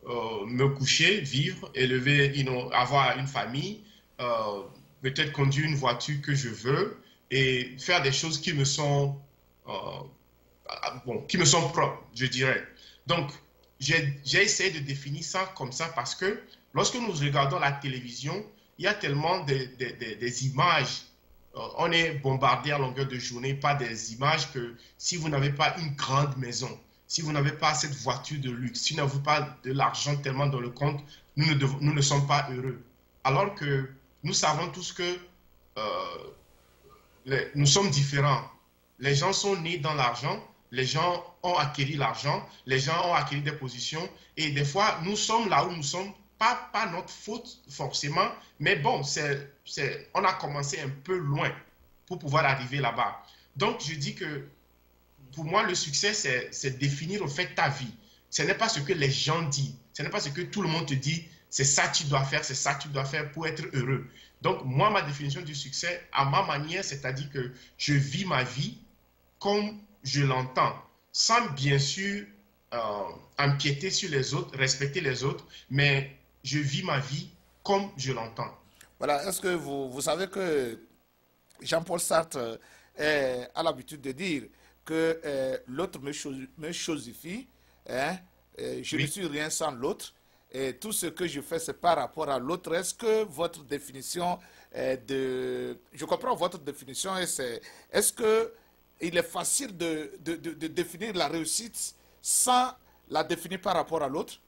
me coucher, vivre, élever, avoir une famille, euh, peut-être conduire une voiture que je veux et faire des choses qui me sont, euh, bon, qui me sont propres, je dirais. Donc, j'ai essayé de définir ça comme ça parce que lorsque nous regardons la télévision, il y a tellement des images. On est bombardé à longueur de journée par des images que si vous n'avez pas une grande maison, si vous n'avez pas cette voiture de luxe, si vous n'avez pas de l'argent tellement dans le compte, nous ne sommes pas heureux. Alors que nous savons tous que nous sommes différents. Les gens sont nés dans l'argent, les gens ont acquis l'argent, les gens ont acquis des positions et des fois, nous sommes là où nous sommes, pas notre faute forcément, mais bon, on a commencé un peu loin pour pouvoir arriver là-bas. Donc, je dis que pour moi, le succès, c'est définir au fait ta vie. Ce n'est pas ce que les gens disent, ce n'est pas ce que tout le monde te dit, c'est ça que tu dois faire, c'est ça que tu dois faire pour être heureux. Donc, moi, ma définition du succès, à ma manière, c'est-à-dire que je vis ma vie comme je l'entends, sans bien sûr empiéter sur les autres, respecter les autres, mais je vis ma vie comme je l'entends. Voilà, est-ce que vous savez que Jean-Paul Sartre a l'habitude de dire que l'autre me chosifie, hein, je ne Oui. suis rien sans l'autre, et tout ce que je fais, c'est par rapport à l'autre. Est-ce que votre définition de... Je comprends votre définition, et c'est... Est-ce que il est facile de définir la réussite sans la définir par rapport à l'autre?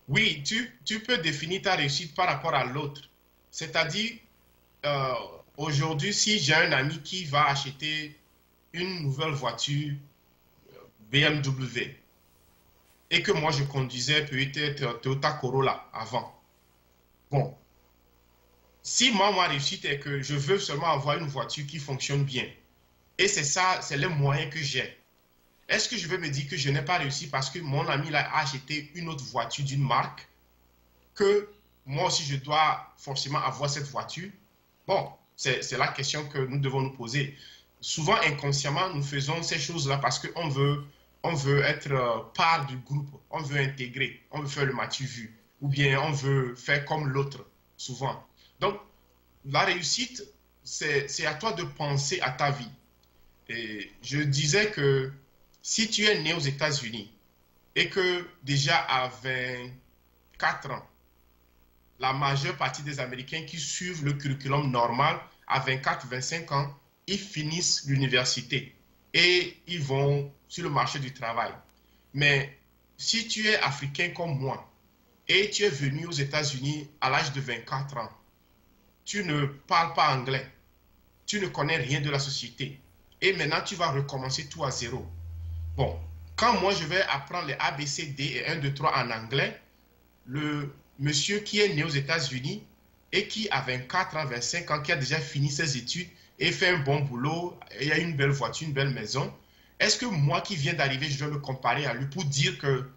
Oui, tu peux définir ta réussite par rapport à l'autre. C'est-à-dire, euh, aujourd'hui, si j'ai un ami qui va acheter une nouvelle voiture BMW et que moi je conduisais peut-être Toyota Corolla avant. Bon, si moi, ma réussite est que je veux seulement avoir une voiture qui fonctionne bien, et c'est ça, c'est les moyens que j'ai. Est-ce que je vais me dire que je n'ai pas réussi parce que mon ami a acheté une autre voiture d'une marque, que moi aussi je dois forcément avoir cette voiture? Bon, c'est la question que nous devons nous poser. Souvent, inconsciemment, nous faisons ces choses-là parce on veut être part du groupe, on veut intégrer, on veut faire le matu vu, ou bien on veut faire comme l'autre, souvent. Donc, la réussite, c'est à toi de penser à ta vie. Et je disais que si tu es né aux États-Unis et que déjà à 24 ans, la majeure partie des Américains qui suivent le curriculum normal à 24-25 ans, ils finissent l'université et ils vont sur le marché du travail. Mais si tu es africain comme moi et tu es venu aux États-Unis à l'âge de 24 ans, tu ne parles pas anglais, tu ne connais rien de la société et maintenant tu vas recommencer tout à zéro. Bon, quand moi je vais apprendre les A, B, C, D et 1, 2, 3 en anglais, le monsieur qui est né aux États-Unis et qui a 24 ans, 25 ans, qui a déjà fini ses études et fait un bon boulot, et a une belle voiture, une belle maison, est-ce que moi qui viens d'arriver, je dois me comparer à lui pour dire que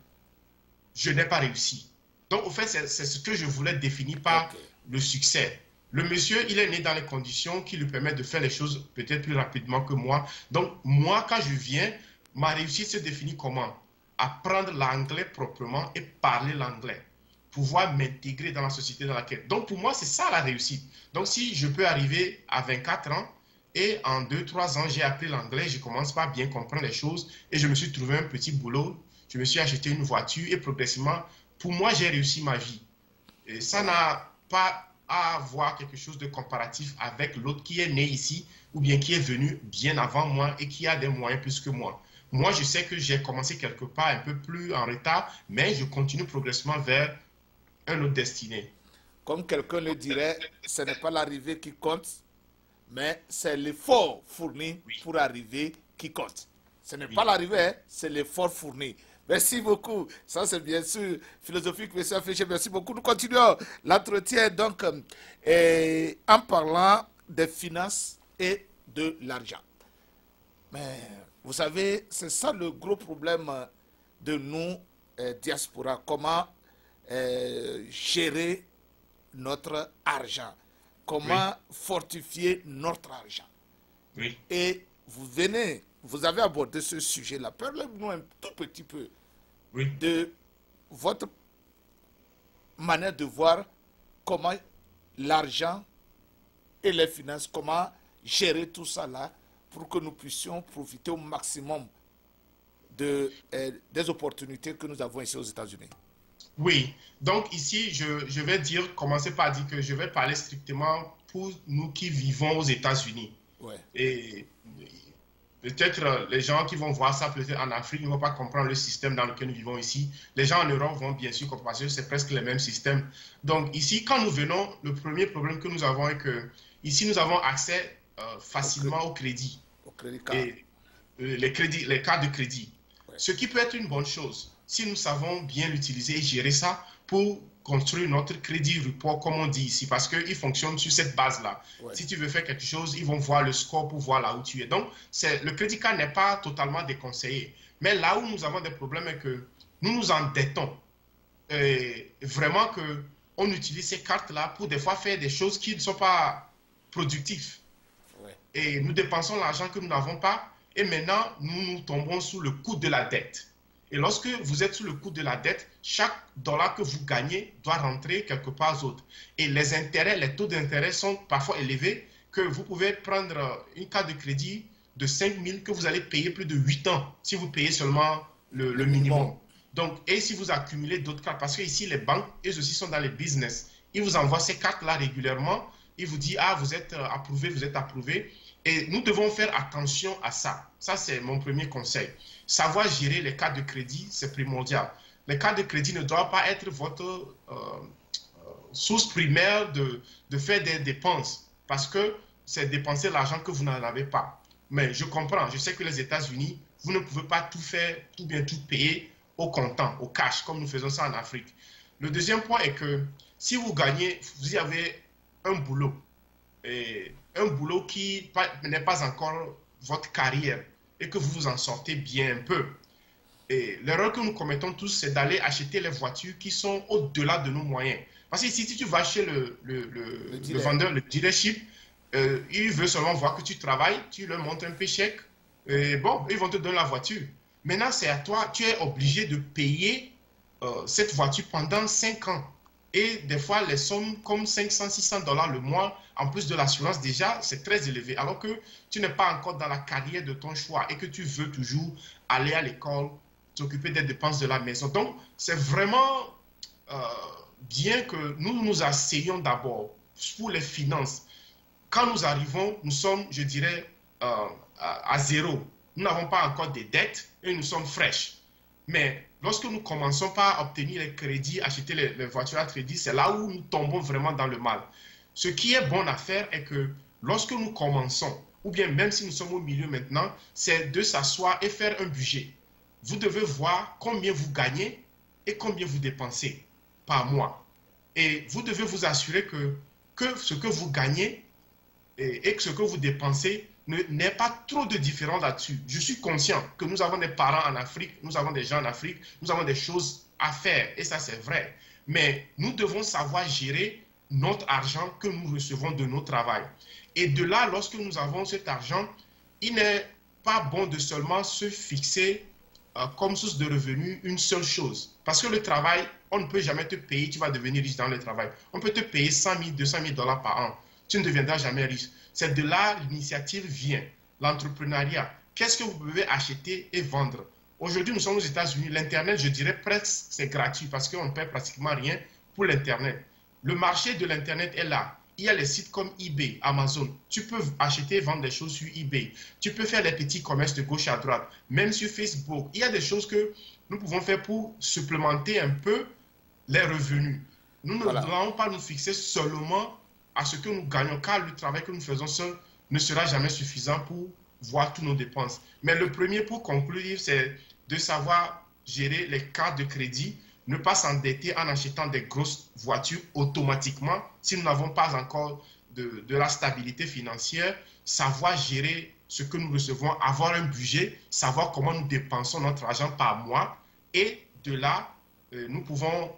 je n'ai pas réussi? Donc, au fait, c'est ce que je voulais définir par Ok. le succès. Le monsieur, il est né dans les conditions qui lui permettent de faire les choses peut-être plus rapidement que moi. Donc, moi, quand je viens, ma réussite se définit comment? Apprendre l'anglais proprement et parler l'anglais. Pouvoir m'intégrer dans la société dans laquelle. Donc, pour moi, c'est ça la réussite. Donc, si je peux arriver à 24 ans et en 2-3 ans, j'ai appris l'anglais, je commence pas à bien comprendre les choses et je me suis trouvé un petit boulot, je me suis acheté une voiture et progressivement, pour moi, j'ai réussi ma vie. Et ça n'a pas à avoir quelque chose de comparatif avec l'autre qui est né ici ou bien qui est venu bien avant moi et qui a des moyens plus que moi. Moi, je sais que j'ai commencé quelque part un peu plus en retard, mais je continue progressivement vers un autre destiné. Comme quelqu'un le dirait, ce n'est pas l'arrivée qui compte, mais c'est l'effort fourni Oui, pour arriver qui compte. Ce n'est pas oui. l'arrivée, hein, c'est l'effort fourni. Merci beaucoup. Ça, c'est bien sûr philosophique, monsieur Affiché. Merci beaucoup. Nous continuons l'entretien donc en parlant des finances et de l'argent. Mais vous savez, c'est ça le gros problème de nous, diaspora. Comment gérer notre argent, comment fortifier notre argent. Oui. Et vous avez abordé ce sujet-là. Parlez-nous un tout petit peu de votre manière de voir comment l'argent et les finances, comment gérer tout ça là pour que nous puissions profiter au maximum des opportunités que nous avons ici aux États-Unis. Oui, donc ici, je vais commencer par dire que je vais parler strictement pour nous qui vivons aux États-Unis. Ouais. Et peut-être les gens qui vont voir ça peut-être en Afrique ne vont pas comprendre le système dans lequel nous vivons ici. Les gens en Europe vont bien sûr comprendre parce que c'est presque le même système. Donc ici, quand nous venons, le premier problème que nous avons est que ici, nous avons accès facilement au crédit. Au crédit card. Et les cartes de crédit. Ouais. Ce qui peut être une bonne chose si nous savons bien l'utiliser et gérer ça pour construire notre crédit report, comme on dit ici, parce qu'ils fonctionnent sur cette base-là. Ouais. Si tu veux faire quelque chose, ils vont voir le score pour voir là où tu es. Donc, le crédit card n'est pas totalement déconseillé. Mais là où nous avons des problèmes est que nous nous endettons. Vraiment qu'on utilise ces cartes-là pour des fois faire des choses qui ne sont pas productives. Ouais. Et nous dépensons l'argent que nous n'avons pas et maintenant, nous tombons sous le coup de la dette. Et lorsque vous êtes sous le coup de la dette, chaque dollar que vous gagnez doit rentrer quelque part d'autre. Et les intérêts, les taux d'intérêt sont parfois élevés, que vous pouvez prendre une carte de crédit de 5 000 que vous allez payer plus de 8 ans si vous payez seulement le minimum. Donc, et si vous accumulez d'autres cartes, parce que ici, les banques, eux aussi sont dans les business. Ils vous envoient ces cartes-là régulièrement. Ils vous disent, ah, vous êtes approuvé, vous êtes approuvé. Et nous devons faire attention à ça. Ça, c'est mon premier conseil. Savoir gérer les cartes de crédit, c'est primordial. Les cartes de crédit ne doivent pas être votre source primaire de faire des dépenses parce que c'est dépenser l'argent que vous n'en avez pas. Mais je comprends, je sais que les États-Unis, vous ne pouvez pas tout faire, tout payer au comptant, au cash, comme nous faisons ça en Afrique. Le deuxième point est que si vous gagnez, vous avez un boulot, et un boulot qui n'est pas encore votre carrière et que vous vous en sortez bien un peu. Et l'erreur que nous commettons tous, c'est d'aller acheter les voitures qui sont au-delà de nos moyens. Parce que si tu vas chez le vendeur, le dealership, il veut seulement voir que tu travailles, tu leur montres un paycheck, et bon, ils vont te donner la voiture. Maintenant, c'est à toi, tu es obligé de payer cette voiture pendant 5 ans. Et des fois, les sommes comme 500, 600 $ le mois, en plus de l'assurance déjà, c'est très élevé. Alors que tu n'es pas encore dans la carrière de ton choix et que tu veux toujours aller à l'école, t'occuper des dépenses de la maison. Donc, c'est vraiment bien que nous nous asseyions d'abord pour les finances. Quand nous arrivons, nous sommes, je dirais, à zéro. Nous n'avons pas encore de dettes et nous sommes fraîches. Mais lorsque nous commençons par obtenir les crédits, acheter les voitures à crédit, c'est là où nous tombons vraiment dans le mal. Ce qui est bon à faire est que lorsque nous commençons, ou bien même si nous sommes au milieu maintenant, c'est de s'asseoir et faire un budget. Vous devez voir combien vous gagnez et combien vous dépensez par mois. Et vous devez vous assurer que ce que vous gagnez et que ce que vous dépensez n'est pas trop de différence là-dessus. Je suis conscient que nous avons des parents en Afrique, nous avons des gens en Afrique, nous avons des choses à faire, et ça c'est vrai. Mais nous devons savoir gérer notre argent que nous recevons de nos travail. Et de là, lorsque nous avons cet argent, il n'est pas bon de seulement se fixer comme source de revenus une seule chose. Parce que le travail, on ne peut jamais te payer, tu vas devenir riche dans le travail. On peut te payer 100 000, 200 000 $ par an. Tu ne deviendras jamais riche. C'est de là l'initiative vient, l'entrepreneuriat. Qu'est-ce que vous pouvez acheter et vendre? Aujourd'hui, nous sommes aux États-Unis. L'Internet, je dirais presque, c'est gratuit parce qu'on ne paie pratiquement rien pour l'Internet. Le marché de l'Internet est là. Il y a les sites comme eBay, Amazon. Tu peux acheter et vendre des choses sur eBay. Tu peux faire les petits commerces de gauche à droite. Même sur Facebook. Il y a des choses que nous pouvons faire pour supplémenter un peu les revenus. Nous ne devons pas nous fixer seulement à ce que nous gagnons, car le travail que nous faisons seul ne sera jamais suffisant pour voir toutes nos dépenses. Mais le premier pour conclure, c'est de savoir gérer les cartes de crédit, ne pas s'endetter en achetant des grosses voitures automatiquement si nous n'avons pas encore de la stabilité financière, savoir gérer ce que nous recevons, avoir un budget, savoir comment nous dépensons notre argent par mois et de là, nous pouvons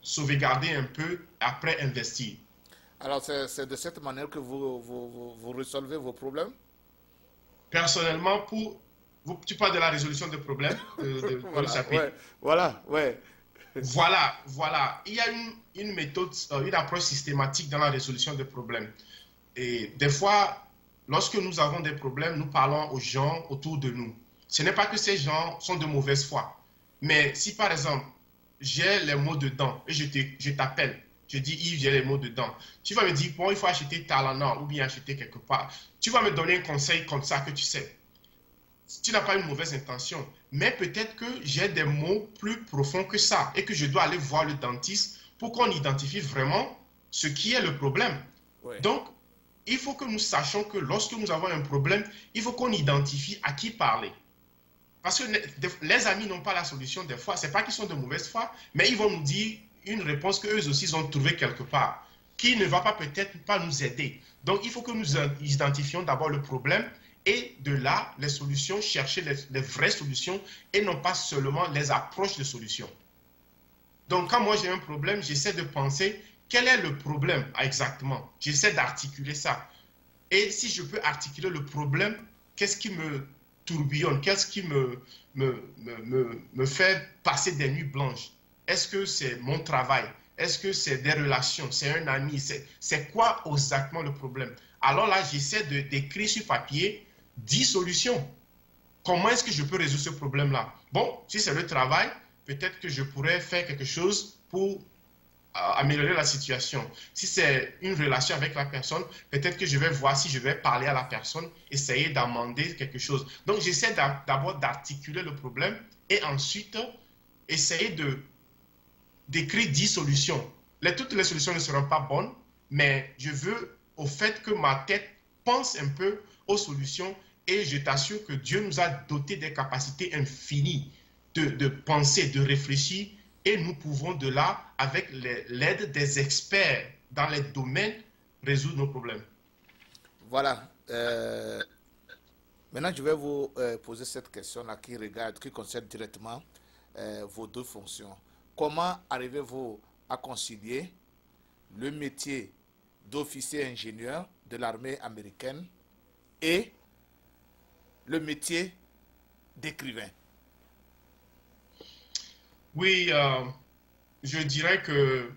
sauvegarder un peu, après investir. Alors, c'est de cette manière que vous résolvez vos problèmes? Personnellement, tu parles de la résolution de problèmes, dans le Voilà, chapitre. ouais, voilà, ouais. Voilà, voilà. Il y a une méthode, une approche systématique dans la résolution des problèmes. Et des fois, lorsque nous avons des problèmes, nous parlons aux gens autour de nous. Ce n'est pas que ces gens sont de mauvaise foi. Mais si par exemple, j'ai les maux de dents et je t'appelle, je dis Yves, j'ai les maux de dents. Tu vas me dire, bon, il faut acheter Talana ou bien acheter quelque part. Tu vas me donner un conseil comme ça que tu sais. Tu n'as pas une mauvaise intention, mais peut-être que j'ai des maux plus profonds que ça et que je dois aller voir le dentiste pour qu'on identifie vraiment ce qui est le problème. Ouais. Donc, il faut que nous sachions que lorsque nous avons un problème, il faut qu'on identifie à qui parler. Parce que les amis n'ont pas la solution des fois. Ce n'est pas qu'ils sont de mauvaise foi, mais ils vont nous dire une réponse qu'eux aussi ont trouvée quelque part, qui ne va pas peut-être pas nous aider. Donc, il faut que nous identifions d'abord le problème et de là, les solutions, chercher les vraies solutions et non pas seulement les approches de solutions. Donc, quand moi j'ai un problème, j'essaie de penser quel est le problème exactement. J'essaie d'articuler ça. Et si je peux articuler le problème, qu'est-ce qui me tourbillonne? Qu'est-ce qui me fait passer des nuits blanches? Est-ce que c'est mon travail? Est-ce que c'est des relations? C'est un ami? C'est quoi exactement le problème? Alors là, j'essaie d'écrire sur papier 10 solutions. Comment est-ce que je peux résoudre ce problème-là? Bon, si c'est le travail, peut-être que je pourrais faire quelque chose pour améliorer la situation. Si c'est une relation avec la personne, peut-être que je vais voir si je vais parler à la personne, essayer d'amender quelque chose. Donc, j'essaie d'abord d'articuler le problème et ensuite essayer d'écrire 10 solutions. Toutes les solutions ne seront pas bonnes, mais je veux au fait que ma tête pense un peu aux solutions et je t'assure que Dieu nous a doté des capacités infinies de penser, de réfléchir et nous pouvons de là, avec l'aide des experts dans les domaines, résoudre nos problèmes. Voilà. Maintenant, je vais vous poser cette question-là qui concerne directement vos deux fonctions. Comment arrivez-vous à concilier le métier d'officier ingénieur de l'armée américaine et le métier d'écrivain? Oui, je dirais que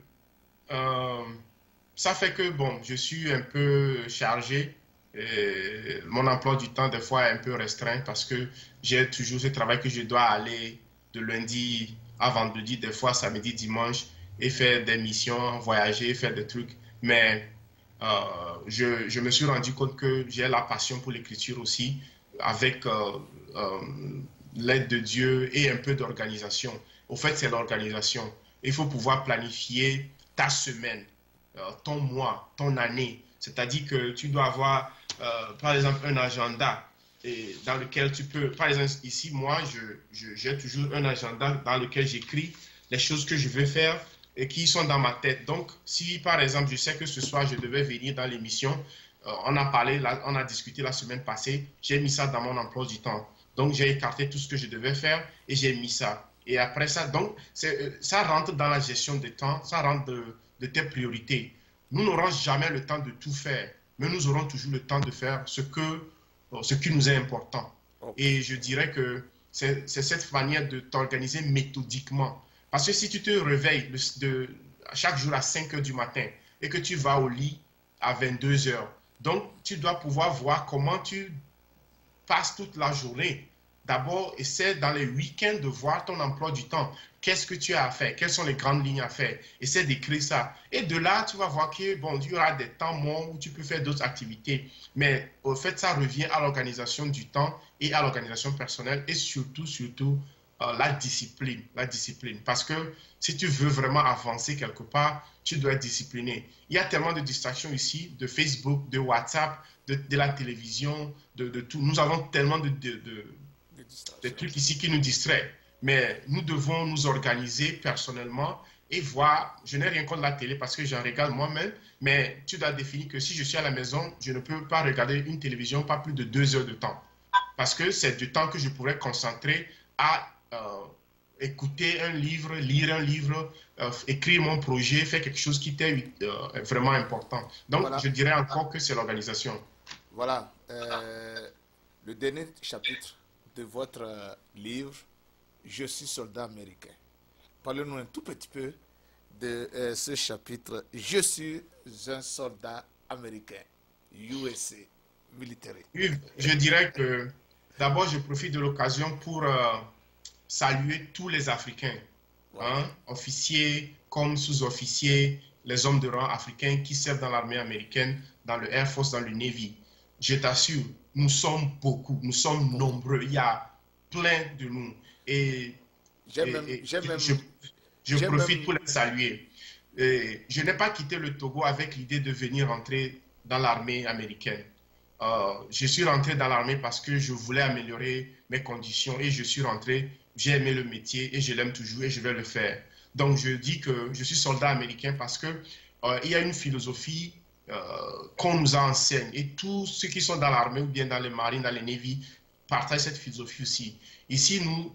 ça fait que, bon, je suis un peu chargé. Et mon emploi du temps, des fois, est un peu restreint parce que j'ai toujours ce travail que je dois aller de lundi à vendredi, des fois samedi, dimanche, et faire des missions, voyager, faire des trucs. Mais je me suis rendu compte que j'ai la passion pour l'écriture aussi, avec l'aide de Dieu et un peu d'organisation. Au fait, c'est l'organisation. Il faut pouvoir planifier ta semaine, ton mois, ton année. C'est-à-dire que tu dois avoir, par exemple, un agenda dans lequel tu peux... Par exemple, ici, moi, j'ai toujours un agenda dans lequel j'écris les choses que je veux faire et qui sont dans ma tête. Donc, si, par exemple, je sais que ce soir, je devais venir dans l'émission, on a parlé, on a discuté la semaine passée, j'ai mis ça dans mon emploi du temps. Donc, j'ai écarté tout ce que je devais faire et j'ai mis ça. Et après ça, donc, ça rentre dans la gestion de temps, ça rentre de tes priorités. Nous n'aurons jamais le temps de tout faire, mais nous aurons toujours le temps de faire ce qui nous est important. Okay. Et je dirais que c'est cette manière de t'organiser méthodiquement. Parce que si tu te réveilles chaque jour à 5 heures du matin et que tu vas au lit à 22 heures, donc tu dois pouvoir voir comment tu passes toute la journée. D'abord, essaie dans les week-ends de voir ton emploi du temps. Qu'est-ce que tu as à faire? Quelles sont les grandes lignes à faire? Essaie d'écrire ça. Et de là, tu vas voir que, bon, il y aura des temps morts où tu peux faire d'autres activités. Mais au fait, ça revient à l'organisation du temps et à l'organisation personnelle et surtout, la discipline. La discipline. Parce que si tu veux vraiment avancer quelque part, tu dois être discipliné. Il y a tellement de distractions ici, de Facebook, de WhatsApp, de la télévision, de tout. Nous avons tellement des trucs ici qui nous distraient. Mais nous devons nous organiser personnellement et voir, je n'ai rien contre la télé parce que j'en regarde moi-même, mais tu dois définir que si je suis à la maison, je ne peux pas regarder une télévision pas plus de 2 heures de temps. Parce que c'est du temps que je pourrais concentrer à écouter un livre, lire un livre, écrire mon projet, faire quelque chose qui était vraiment important. Donc, Voilà. je dirais encore que c'est l'organisation. Voilà. Le dernier chapitre de votre livre, Je suis soldat américain. Parlez-nous un tout petit peu de ce chapitre. Je suis un soldat américain, USA, militaire. Oui, je dirais que d'abord, je profite de l'occasion pour saluer tous les Africains, Voilà. officiers comme sous-officiers, les hommes de rang africains qui servent dans l'armée américaine, dans le Air Force, dans le Navy. Je t'assure, nous sommes beaucoup, nous sommes nombreux, il y a plein de nous. Et, je profite pour les saluer. Je n'ai pas quitté le Togo avec l'idée de venir rentrer dans l'armée américaine. Je suis rentré dans l'armée parce que je voulais améliorer mes conditions et je suis rentré, j'ai aimé le métier et je l'aime toujours et je vais le faire. Donc je dis que je suis soldat américain parce que il y a une philosophie qu'on nous enseigne et tous ceux qui sont dans l'armée ou bien dans les marines, dans les navy, partagent cette philosophie aussi. Ici, nous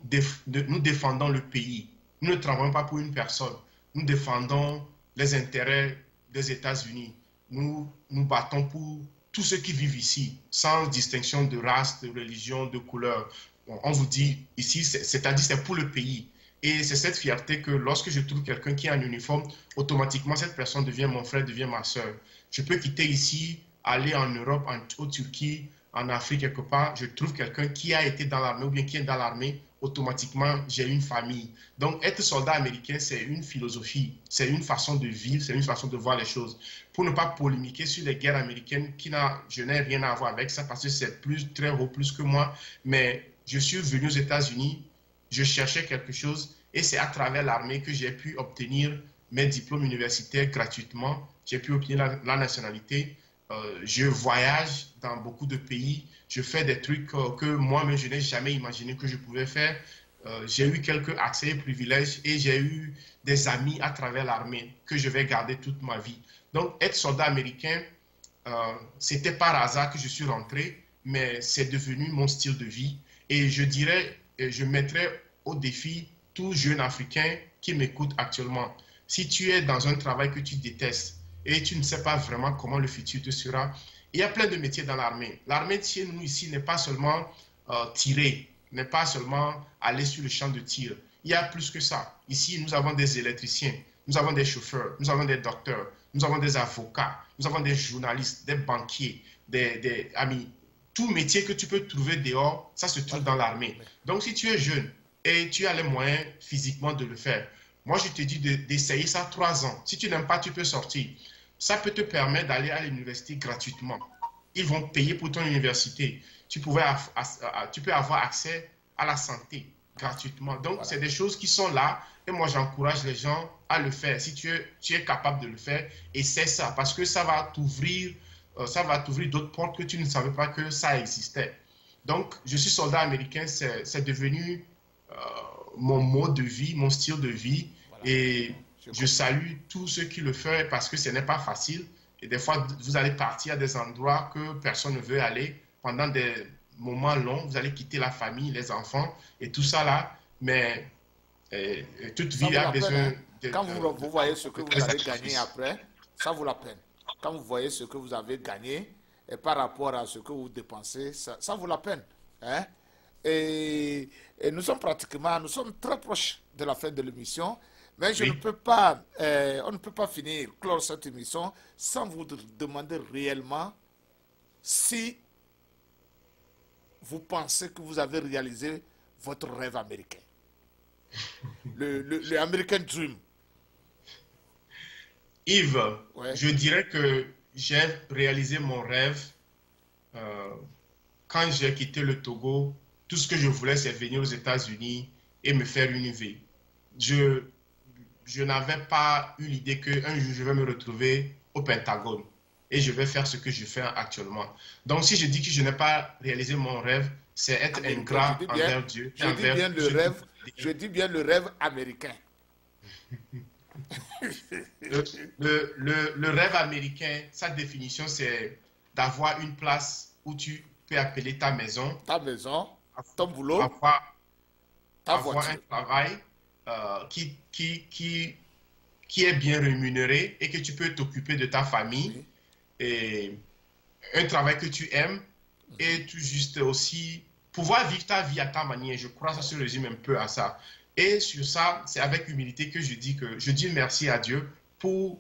défendons le pays. Nous ne travaillons pas pour une personne. Nous défendons les intérêts des États-Unis. Nous nous battons pour tous ceux qui vivent ici, sans distinction de race, de religion, de couleur. Bon, on vous dit ici, c'est-à-dire c'est pour le pays. Et c'est cette fierté que lorsque je trouve quelqu'un qui est en uniforme, automatiquement, cette personne devient mon frère, devient ma soeur. Je peux quitter ici, aller en Europe, en Turquie, en Afrique, quelque part. Je trouve quelqu'un qui a été dans l'armée ou bien qui est dans l'armée, automatiquement, j'ai une famille. Donc, être soldat américain, c'est une philosophie, c'est une façon de vivre, c'est une façon de voir les choses. Pour ne pas polémiquer sur les guerres américaines, je n'ai rien à voir avec ça parce que c'est très haut, plus que moi. Mais je suis venu aux États-Unis, je cherchais quelque chose et c'est à travers l'armée que j'ai pu obtenir mes diplômes universitaires gratuitement. J'ai pu obtenir la nationalité. Je voyage dans beaucoup de pays. Je fais des trucs que moi-même, je n'ai jamais imaginé que je pouvais faire. J'ai eu quelques accès et privilèges et j'ai eu des amis à travers l'armée que je vais garder toute ma vie. Donc, être soldat américain, c'était par hasard que je suis rentré, mais c'est devenu mon style de vie. Et je dirais, je mettrais au défi tout jeune Africain qui m'écoute actuellement. Si tu es dans un travail que tu détestes et tu ne sais pas vraiment comment le futur te sera, il y a plein de métiers dans l'armée. L'armée chez nous ici n'est pas seulement tirer, n'est pas seulement aller sur le champ de tir. Il y a plus que ça. Ici, nous avons des électriciens, nous avons des chauffeurs, nous avons des docteurs, nous avons des avocats, nous avons des journalistes, des banquiers, des amis. Tout métier que tu peux trouver dehors, ça se trouve dans l'armée. Donc, si tu es jeune et tu as les moyens physiquement de le faire, moi, je te dis d'essayer ça 3 ans. Si tu n'aimes pas, tu peux sortir. Ça peut te permettre d'aller à l'université gratuitement. Ils vont payer pour ton université. Tu peux avoir accès à la santé gratuitement. Donc, voilà. C'est des choses qui sont là et moi, j'encourage les gens à le faire. Si tu es capable de le faire, essaie ça parce que ça va t'ouvrir d'autres portes que tu ne savais pas que ça existait. Donc, je suis soldat américain, c'est devenu mon mode de vie, mon style de vie. Voilà. Et je salue tous ceux qui le font parce que ce n'est pas facile. Et des fois, vous allez partir à des endroits que personne ne veut aller. Pendant des moments longs, vous allez quitter la famille, les enfants et tout ça là. Mais toute vie a besoin de... Quand vous voyez ce que vous avez gagné après, ça vaut la peine. Quand vous voyez ce que vous avez gagné et par rapport à ce que vous dépensez, ça vaut la peine. Hein? Et nous sommes très proches de la fin de l'émission, mais on ne peut pas clore cette émission sans vous demander réellement si vous pensez que vous avez réalisé votre rêve américain. le American Dream. Yves, je dirais que j'ai réalisé mon rêve quand j'ai quitté le Togo. Tout ce que je voulais, c'est venir aux États-Unis et me faire une vie. Je n'avais pas eu l'idée qu'un jour, je vais me retrouver au Pentagone et je vais faire ce que je fais actuellement. Donc, si je dis que je n'ai pas réalisé mon rêve, c'est être ingrat envers Dieu. Je dis bien le rêve américain. Le rêve américain, sa définition, c'est d'avoir une place où tu peux appeler ta maison. Ta maison, ton boulot, avoir un travail qui est bien rémunéré et que tu peux t'occuper de ta famille et un travail que tu aimes et tout juste aussi pouvoir vivre ta vie à ta manière. Je crois que ça se résume un peu à ça. Et sur ça, c'est avec humilité que je dis merci à Dieu pour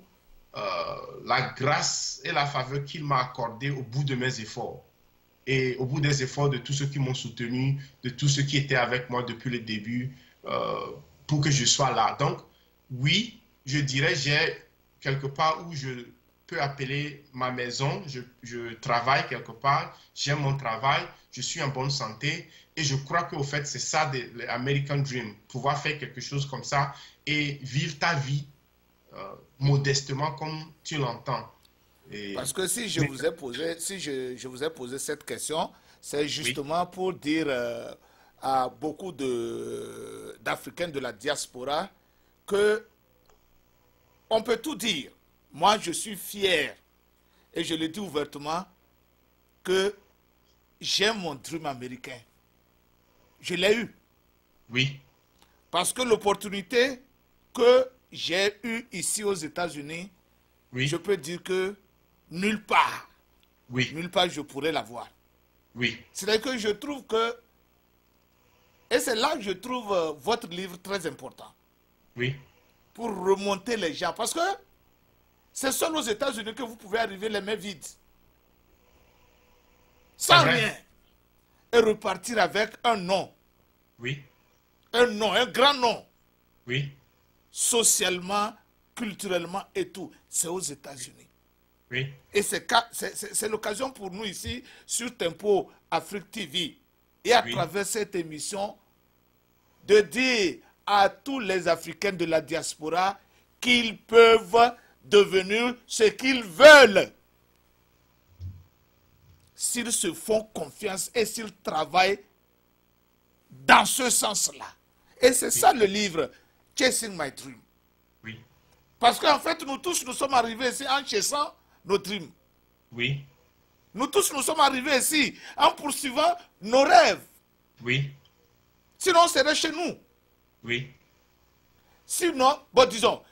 la grâce et la faveur qu'il m'a accordée au bout de mes efforts. Et au bout des efforts de tous ceux qui m'ont soutenu, de tous ceux qui étaient avec moi depuis le début, pour que je sois là. Donc, oui, je dirais, j'ai quelque part où je peux appeler ma maison, je travaille quelque part, j'aime mon travail, je suis en bonne santé, et je crois qu'au fait, c'est ça l'American Dream, pouvoir faire quelque chose comme ça et vivre ta vie modestement comme tu l'entends. Parce que si je vous ai posé, je vous ai posé cette question, c'est justement pour dire à beaucoup d'Africains de la diaspora que on peut tout dire. Moi, je suis fier, et je le dis ouvertement, que j'aime mon dream américain. Je l'ai eu. Oui. Parce que l'opportunité que j'ai eue ici aux États-Unis, je peux dire que nulle part, nulle part je pourrais l'avoir. Oui. C'est-à-dire que je trouve que, et c'est là que je trouve votre livre très important. Oui. Pour remonter les gens. Parce que c'est seul aux États-Unis que vous pouvez arriver les mains vides. Sans rien. Et repartir avec un nom. Oui. Un nom, un grand nom. Oui. Socialement, culturellement et tout. C'est aux États-Unis. Oui. Et c'est l'occasion pour nous ici, sur Tempo Afrique TV, et à travers cette émission, de dire à tous les Africains de la diaspora qu'ils peuvent devenir ce qu'ils veulent s'ils se font confiance et s'ils travaillent dans ce sens-là. Et c'est ça le livre Chasing My Dream. Oui. Parce qu'en fait, nous tous, nous sommes arrivés ici en chassant nos dreams. Oui. Nous tous, nous sommes arrivés ici en poursuivant nos rêves. Oui. Sinon, on serait chez nous. Oui. Sinon, bon, disons,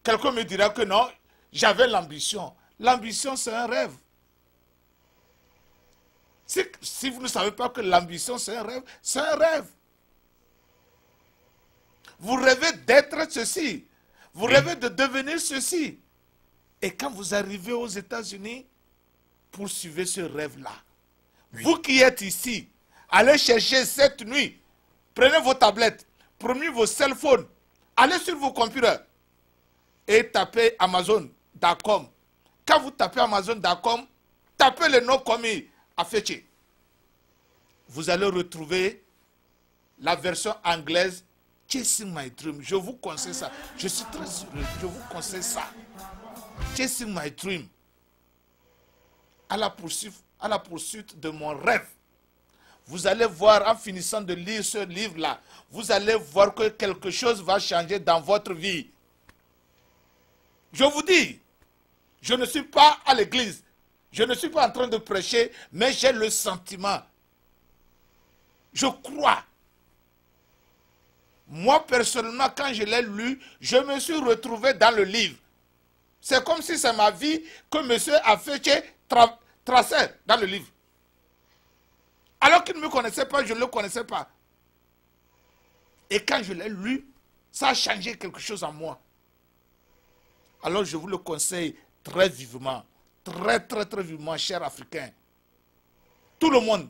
quelqu'un me dira que non, j'avais l'ambition. L'ambition, c'est un rêve. Si vous ne savez pas que l'ambition, c'est un rêve, c'est un rêve. Vous rêvez d'être ceci. Vous rêvez de devenir ceci. Et quand vous arrivez aux États-Unis, poursuivez ce rêve-là. Vous qui êtes ici, allez chercher cette nuit. Prenez vos tablettes, prenez vos cell phones, allez sur vos computers et tapez Amazon.com. Quand vous tapez Amazon.com, tapez le nom comme Afeche. Vous allez retrouver la version anglaise Chasing My Dream. Je vous conseille ça. Je suis très heureux. Je vous conseille ça. Chasing My Dream. À la poursuite de mon rêve. Vous allez voir, en finissant de lire ce livre-là, vous allez voir que quelque chose va changer dans votre vie. Je vous dis, je ne suis pas à l'église, je ne suis pas en train de prêcher, mais j'ai le sentiment. Je crois. Moi, personnellement, quand je l'ai lu, je me suis retrouvé dans le livre. C'est comme si c'est ma vie que M. Afeche traçait dans le livre. Alors qu'il ne me connaissait pas, je ne le connaissais pas. Et quand je l'ai lu, ça a changé quelque chose en moi. Alors je vous le conseille très vivement, très vivement, chers Africains. Tout le monde,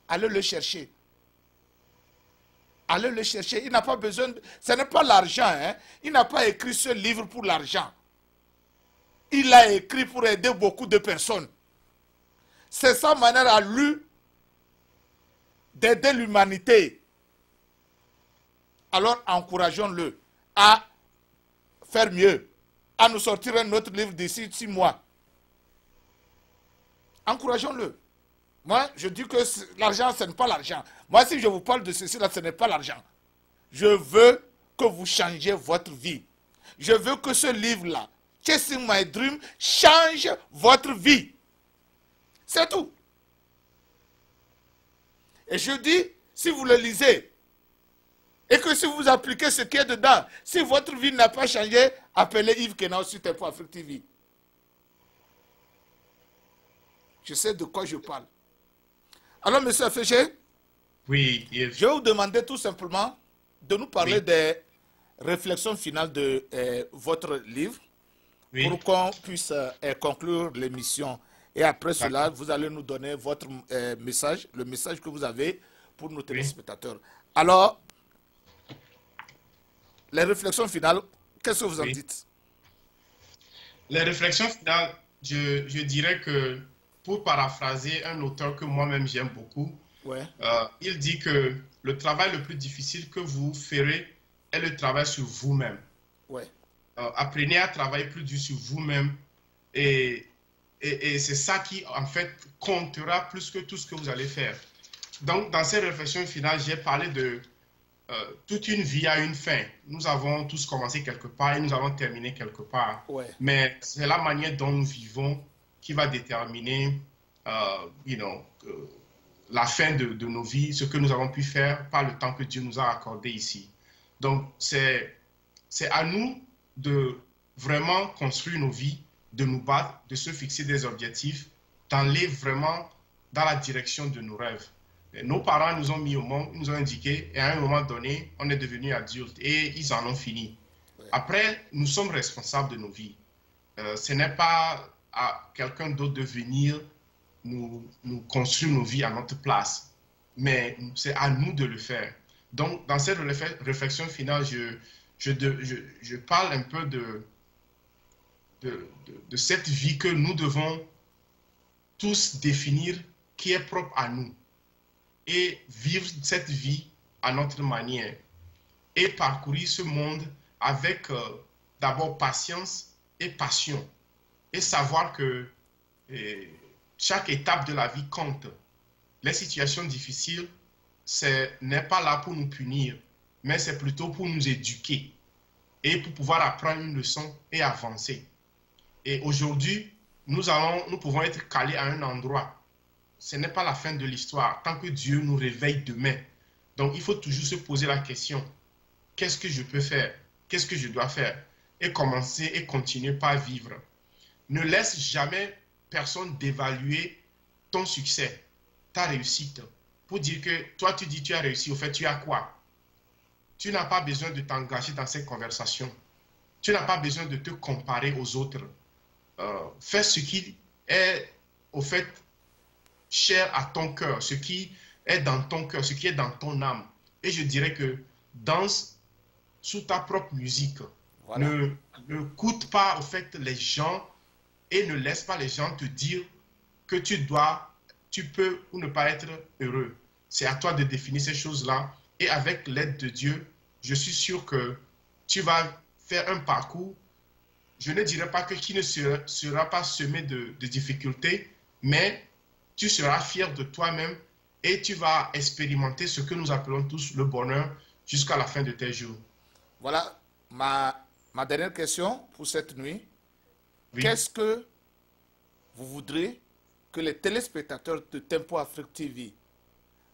allez le chercher. Allez le chercher. Il n'a pas besoin ce n'est pas l'argent. Hein? Il n'a pas écrit ce livre pour l'argent. Il l'a écrit pour aider beaucoup de personnes. C'est sa manière à lui d'aider l'humanité. Alors encourageons-le à faire mieux, à nous sortir un autre livre d'ici 6 mois. Encourageons-le. Moi, je dis que l'argent, ce n'est pas l'argent. Moi, si je vous parle de ceci, là, ce n'est pas l'argent. Je veux que vous changiez votre vie. Je veux que ce livre-là, Chasing My Dream, change votre vie. C'est tout. Et je dis, si vous le lisez, Et que si vous appliquez ce qui est dedans, si votre vie n'a pas changé, appelez Yves Kenao sur Tempo Afrique TV. Je sais de quoi je parle. Alors, monsieur Aféché, Oui, Yves. je vais vous demander tout simplement de nous parler Oui. des réflexions finales de votre livre Oui. pour qu'on puisse conclure l'émission. Et après cela, vous allez nous donner votre message, le message que vous avez pour nos téléspectateurs. Alors, les réflexions finales, qu'est-ce que vous en dites? Les réflexions finales, je dirais que, pour paraphraser un auteur que moi-même j'aime beaucoup, il dit que le travail le plus difficile que vous ferez est le travail sur vous-même. Apprenez à travailler plus dur sur vous-même et c'est ça qui, en fait, comptera plus que tout ce que vous allez faire. Donc, dans ces réflexions finales, j'ai parlé de toute une vie a une fin. Nous avons tous commencé quelque part et nous allons terminer quelque part. Mais c'est la manière dont nous vivons qui va déterminer la fin de nos vies, ce que nous avons pu faire par le temps que Dieu nous a accordé ici. Donc, c'est à nous de vraiment construire nos vies, de nous battre, de se fixer des objectifs, d'aller vraiment dans la direction de nos rêves. Nos parents nous ont mis au monde, nous ont indiqué, et à un moment donné, on est devenu adulte et ils en ont fini. Après, nous sommes responsables de nos vies. Ce n'est pas à quelqu'un d'autre de venir nous construire nos vies à notre place, mais c'est à nous de le faire. Donc, dans cette réflexion finale, je parle un peu de cette vie que nous devons tous définir, qui est propre à nous, et vivre cette vie à notre manière, et parcourir ce monde avec d'abord patience et passion, et savoir que chaque étape de la vie compte. Les situations difficiles, n'est pas là pour nous punir, mais c'est plutôt pour nous éduquer et pour pouvoir apprendre une leçon et avancer. Et aujourd'hui, nous pouvons être calés à un endroit. Ce n'est pas la fin de l'histoire, tant que Dieu nous réveille demain. Donc, il faut toujours se poser la question, qu'est-ce que je peux faire? Qu'est-ce que je dois faire? Et commencer et continuer par vivre. Ne laisse jamais personne d'évaluer ton succès, ta réussite, pour dire que toi, tu dis tu as réussi, au fait, tu as quoi? Tu n'as pas besoin de t'engager dans cette conversation. Tu n'as pas besoin de te comparer aux autres. Fais ce qui est, au fait, cher à ton cœur, ce qui est dans ton cœur, ce qui est dans ton âme. Et je dirais que danse sous ta propre musique. Voilà. Ne coûte pas, au fait, les gens et ne laisse pas les gens te dire que tu peux ou ne pas être heureux. C'est à toi de définir ces choses-là. Et avec l'aide de Dieu, je suis sûr que tu vas faire un parcours, je ne dirais pas que qui ne sera pas semé de difficultés, mais tu seras fier de toi-même et tu vas expérimenter ce que nous appelons tous le bonheur jusqu'à la fin de tes jours. Voilà ma dernière question pour cette nuit. Oui. Qu'est-ce que vous voudrez que les téléspectateurs de Tempo Afrique TV,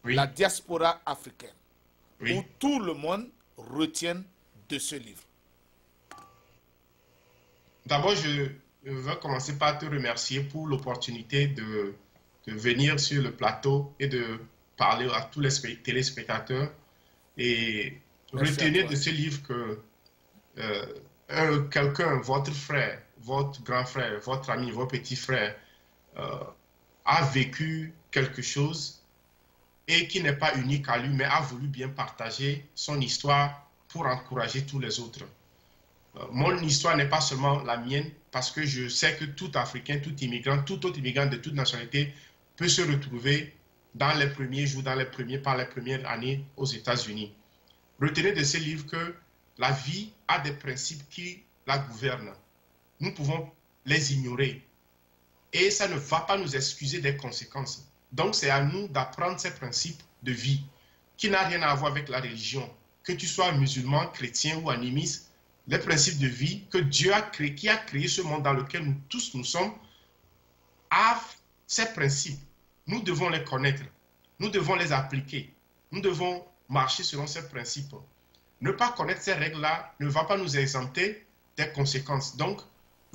la diaspora africaine, ou tout le monde retienne de ce livre? D'abord, je veux commencer par te remercier pour l'opportunité de venir sur le plateau et de parler à tous les téléspectateurs. Et retenez de ce livre que quelqu'un, votre frère, votre grand frère, votre ami, votre petit frère, a vécu quelque chose et qui n'est pas unique à lui, mais a voulu bien partager son histoire pour encourager tous les autres. Mon histoire n'est pas seulement la mienne, parce que je sais que tout Africain, tout immigrant, tout autre immigrant de toute nationalité peut se retrouver dans les premiers jours, par les premières années aux États-Unis. Retenez de ce livre que la vie a des principes qui la gouvernent. Nous pouvons les ignorer et ça ne va pas nous excuser des conséquences. Donc c'est à nous d'apprendre ces principes de vie qui n'ont rien à voir avec la religion. Que tu sois musulman, chrétien ou animiste, les principes de vie que Dieu a créé, qui a créé ce monde dans lequel nous tous nous sommes, a ces principes. Nous devons les connaître, nous devons les appliquer, nous devons marcher selon ces principes. ne pas connaître ces règles-là ne va pas nous exempter des conséquences. Donc,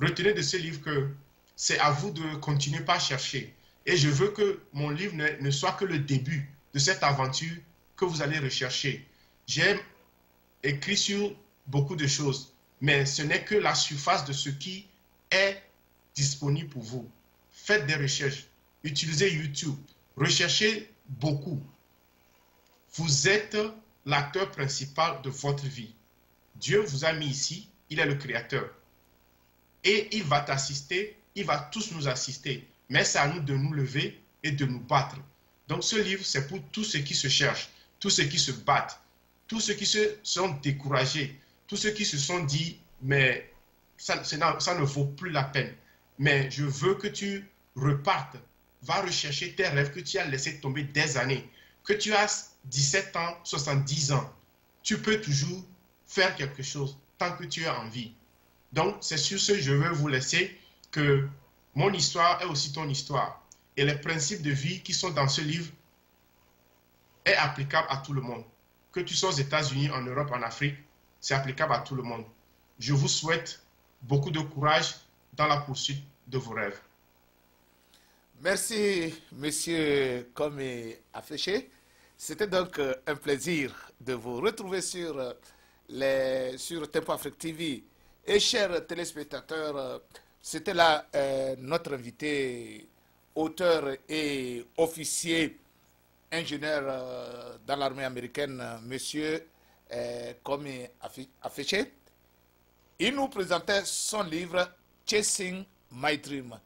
retenez de ce livre que c'est à vous de continuer par chercher. Et je veux que mon livre ne soit que le début de cette aventure que vous allez rechercher. J'ai écrit sur beaucoup de choses, mais ce n'est que la surface de ce qui est disponible pour vous. Faites des recherches, utilisez YouTube, recherchez beaucoup. Vous êtes l'acteur principal de votre vie. Dieu vous a mis ici, il est le créateur. Et il va t'assister, il va tous nous assister. Mais c'est à nous de nous lever et de nous battre. Donc ce livre, c'est pour tous ceux qui se cherchent, tous ceux qui se battent, tous ceux qui se sont découragés, tous ceux qui se sont dit, mais ça ne vaut plus la peine. Mais je veux que tu repartes, va rechercher tes rêves que tu as laissés tomber des années, que tu as 17 ans, 70 ans. Tu peux toujours faire quelque chose tant que tu as envie. Donc, c'est sur ce que je veux vous laisser, que mon histoire est aussi ton histoire. Et les principes de vie qui sont dans ce livre est applicable à tout le monde. Que tu sois aux États-Unis, en Europe, en Afrique, c'est applicable à tout le monde. Je vous souhaite beaucoup de courage dans la poursuite de vos rêves. Merci, monsieur Komi Afeche. C'était donc un plaisir de vous retrouver sur Tempo Afrique TV. Et chers téléspectateurs, c'était là notre invité, auteur et officier, ingénieur dans l'armée américaine, monsieur Komi Afeche. Il nous présentait son livre « Chasing My Dream »,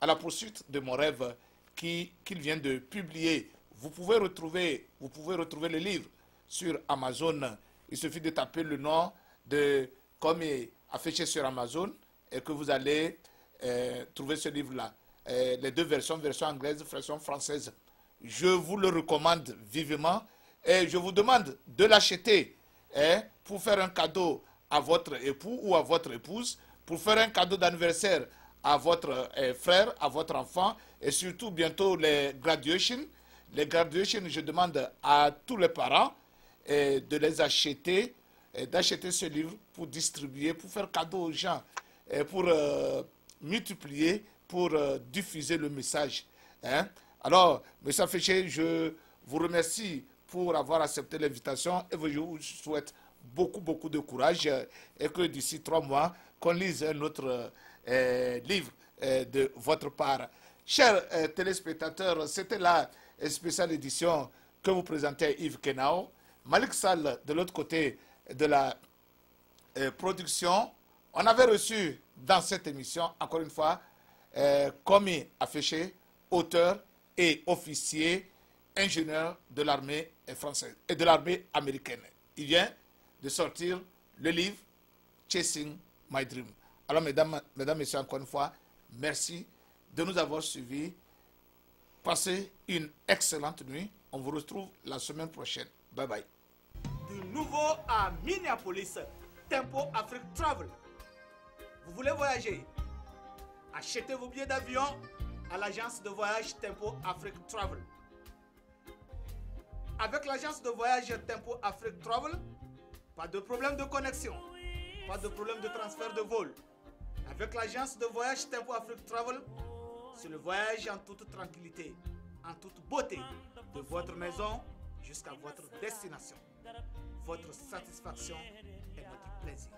à la poursuite de mon rêve qu'il vient de publier. Vous pouvez retrouver le livre sur Amazon. Il suffit de taper le nom de Komi Afeche sur Amazon et que vous allez trouver ce livre-là. Les deux versions anglaise, version française. Je vous le recommande vivement et je vous demande de l'acheter pour faire un cadeau à votre époux ou à votre épouse, pour faire un cadeau d'anniversaire à votre frère, à votre enfant, et surtout bientôt les graduations. Les graduations, je demande à tous les parents de les acheter, d'acheter ce livre pour distribuer, pour faire cadeau aux gens, pour multiplier, pour diffuser le message. Alors, M. Afeche, je vous remercie pour avoir accepté l'invitation et je vous souhaite beaucoup de courage et que d'ici 3 mois, qu'on lise un autre livre de votre part. Chers téléspectateurs, c'était la spéciale édition que vous présentait Yves Kenao. Malik Sall, de l'autre côté de la production. On avait reçu dans cette émission, encore une fois, Komi Afeche, auteur et officier, ingénieur de l'armée française et de l'armée américaine. Il vient de sortir le livre Chasing My Dream. Alors, mesdames, messieurs, encore une fois, merci de nous avoir suivis. Passez une excellente nuit. On vous retrouve la semaine prochaine. Bye bye. Du nouveau à Minneapolis, Tempo Afrique Travel. Vous voulez voyager? Achetez vos billets d'avion à l'agence de voyage Tempo Afrique Travel. Avec l'agence de voyage Tempo Afrique Travel, pas de problème de connexion, pas de problème de transfert de vol. Avec l'agence de voyage Tempo Afrique Travel, c'est le voyage en toute tranquillité, en toute beauté, de votre maison jusqu'à votre destination. Votre satisfaction est notre plaisir.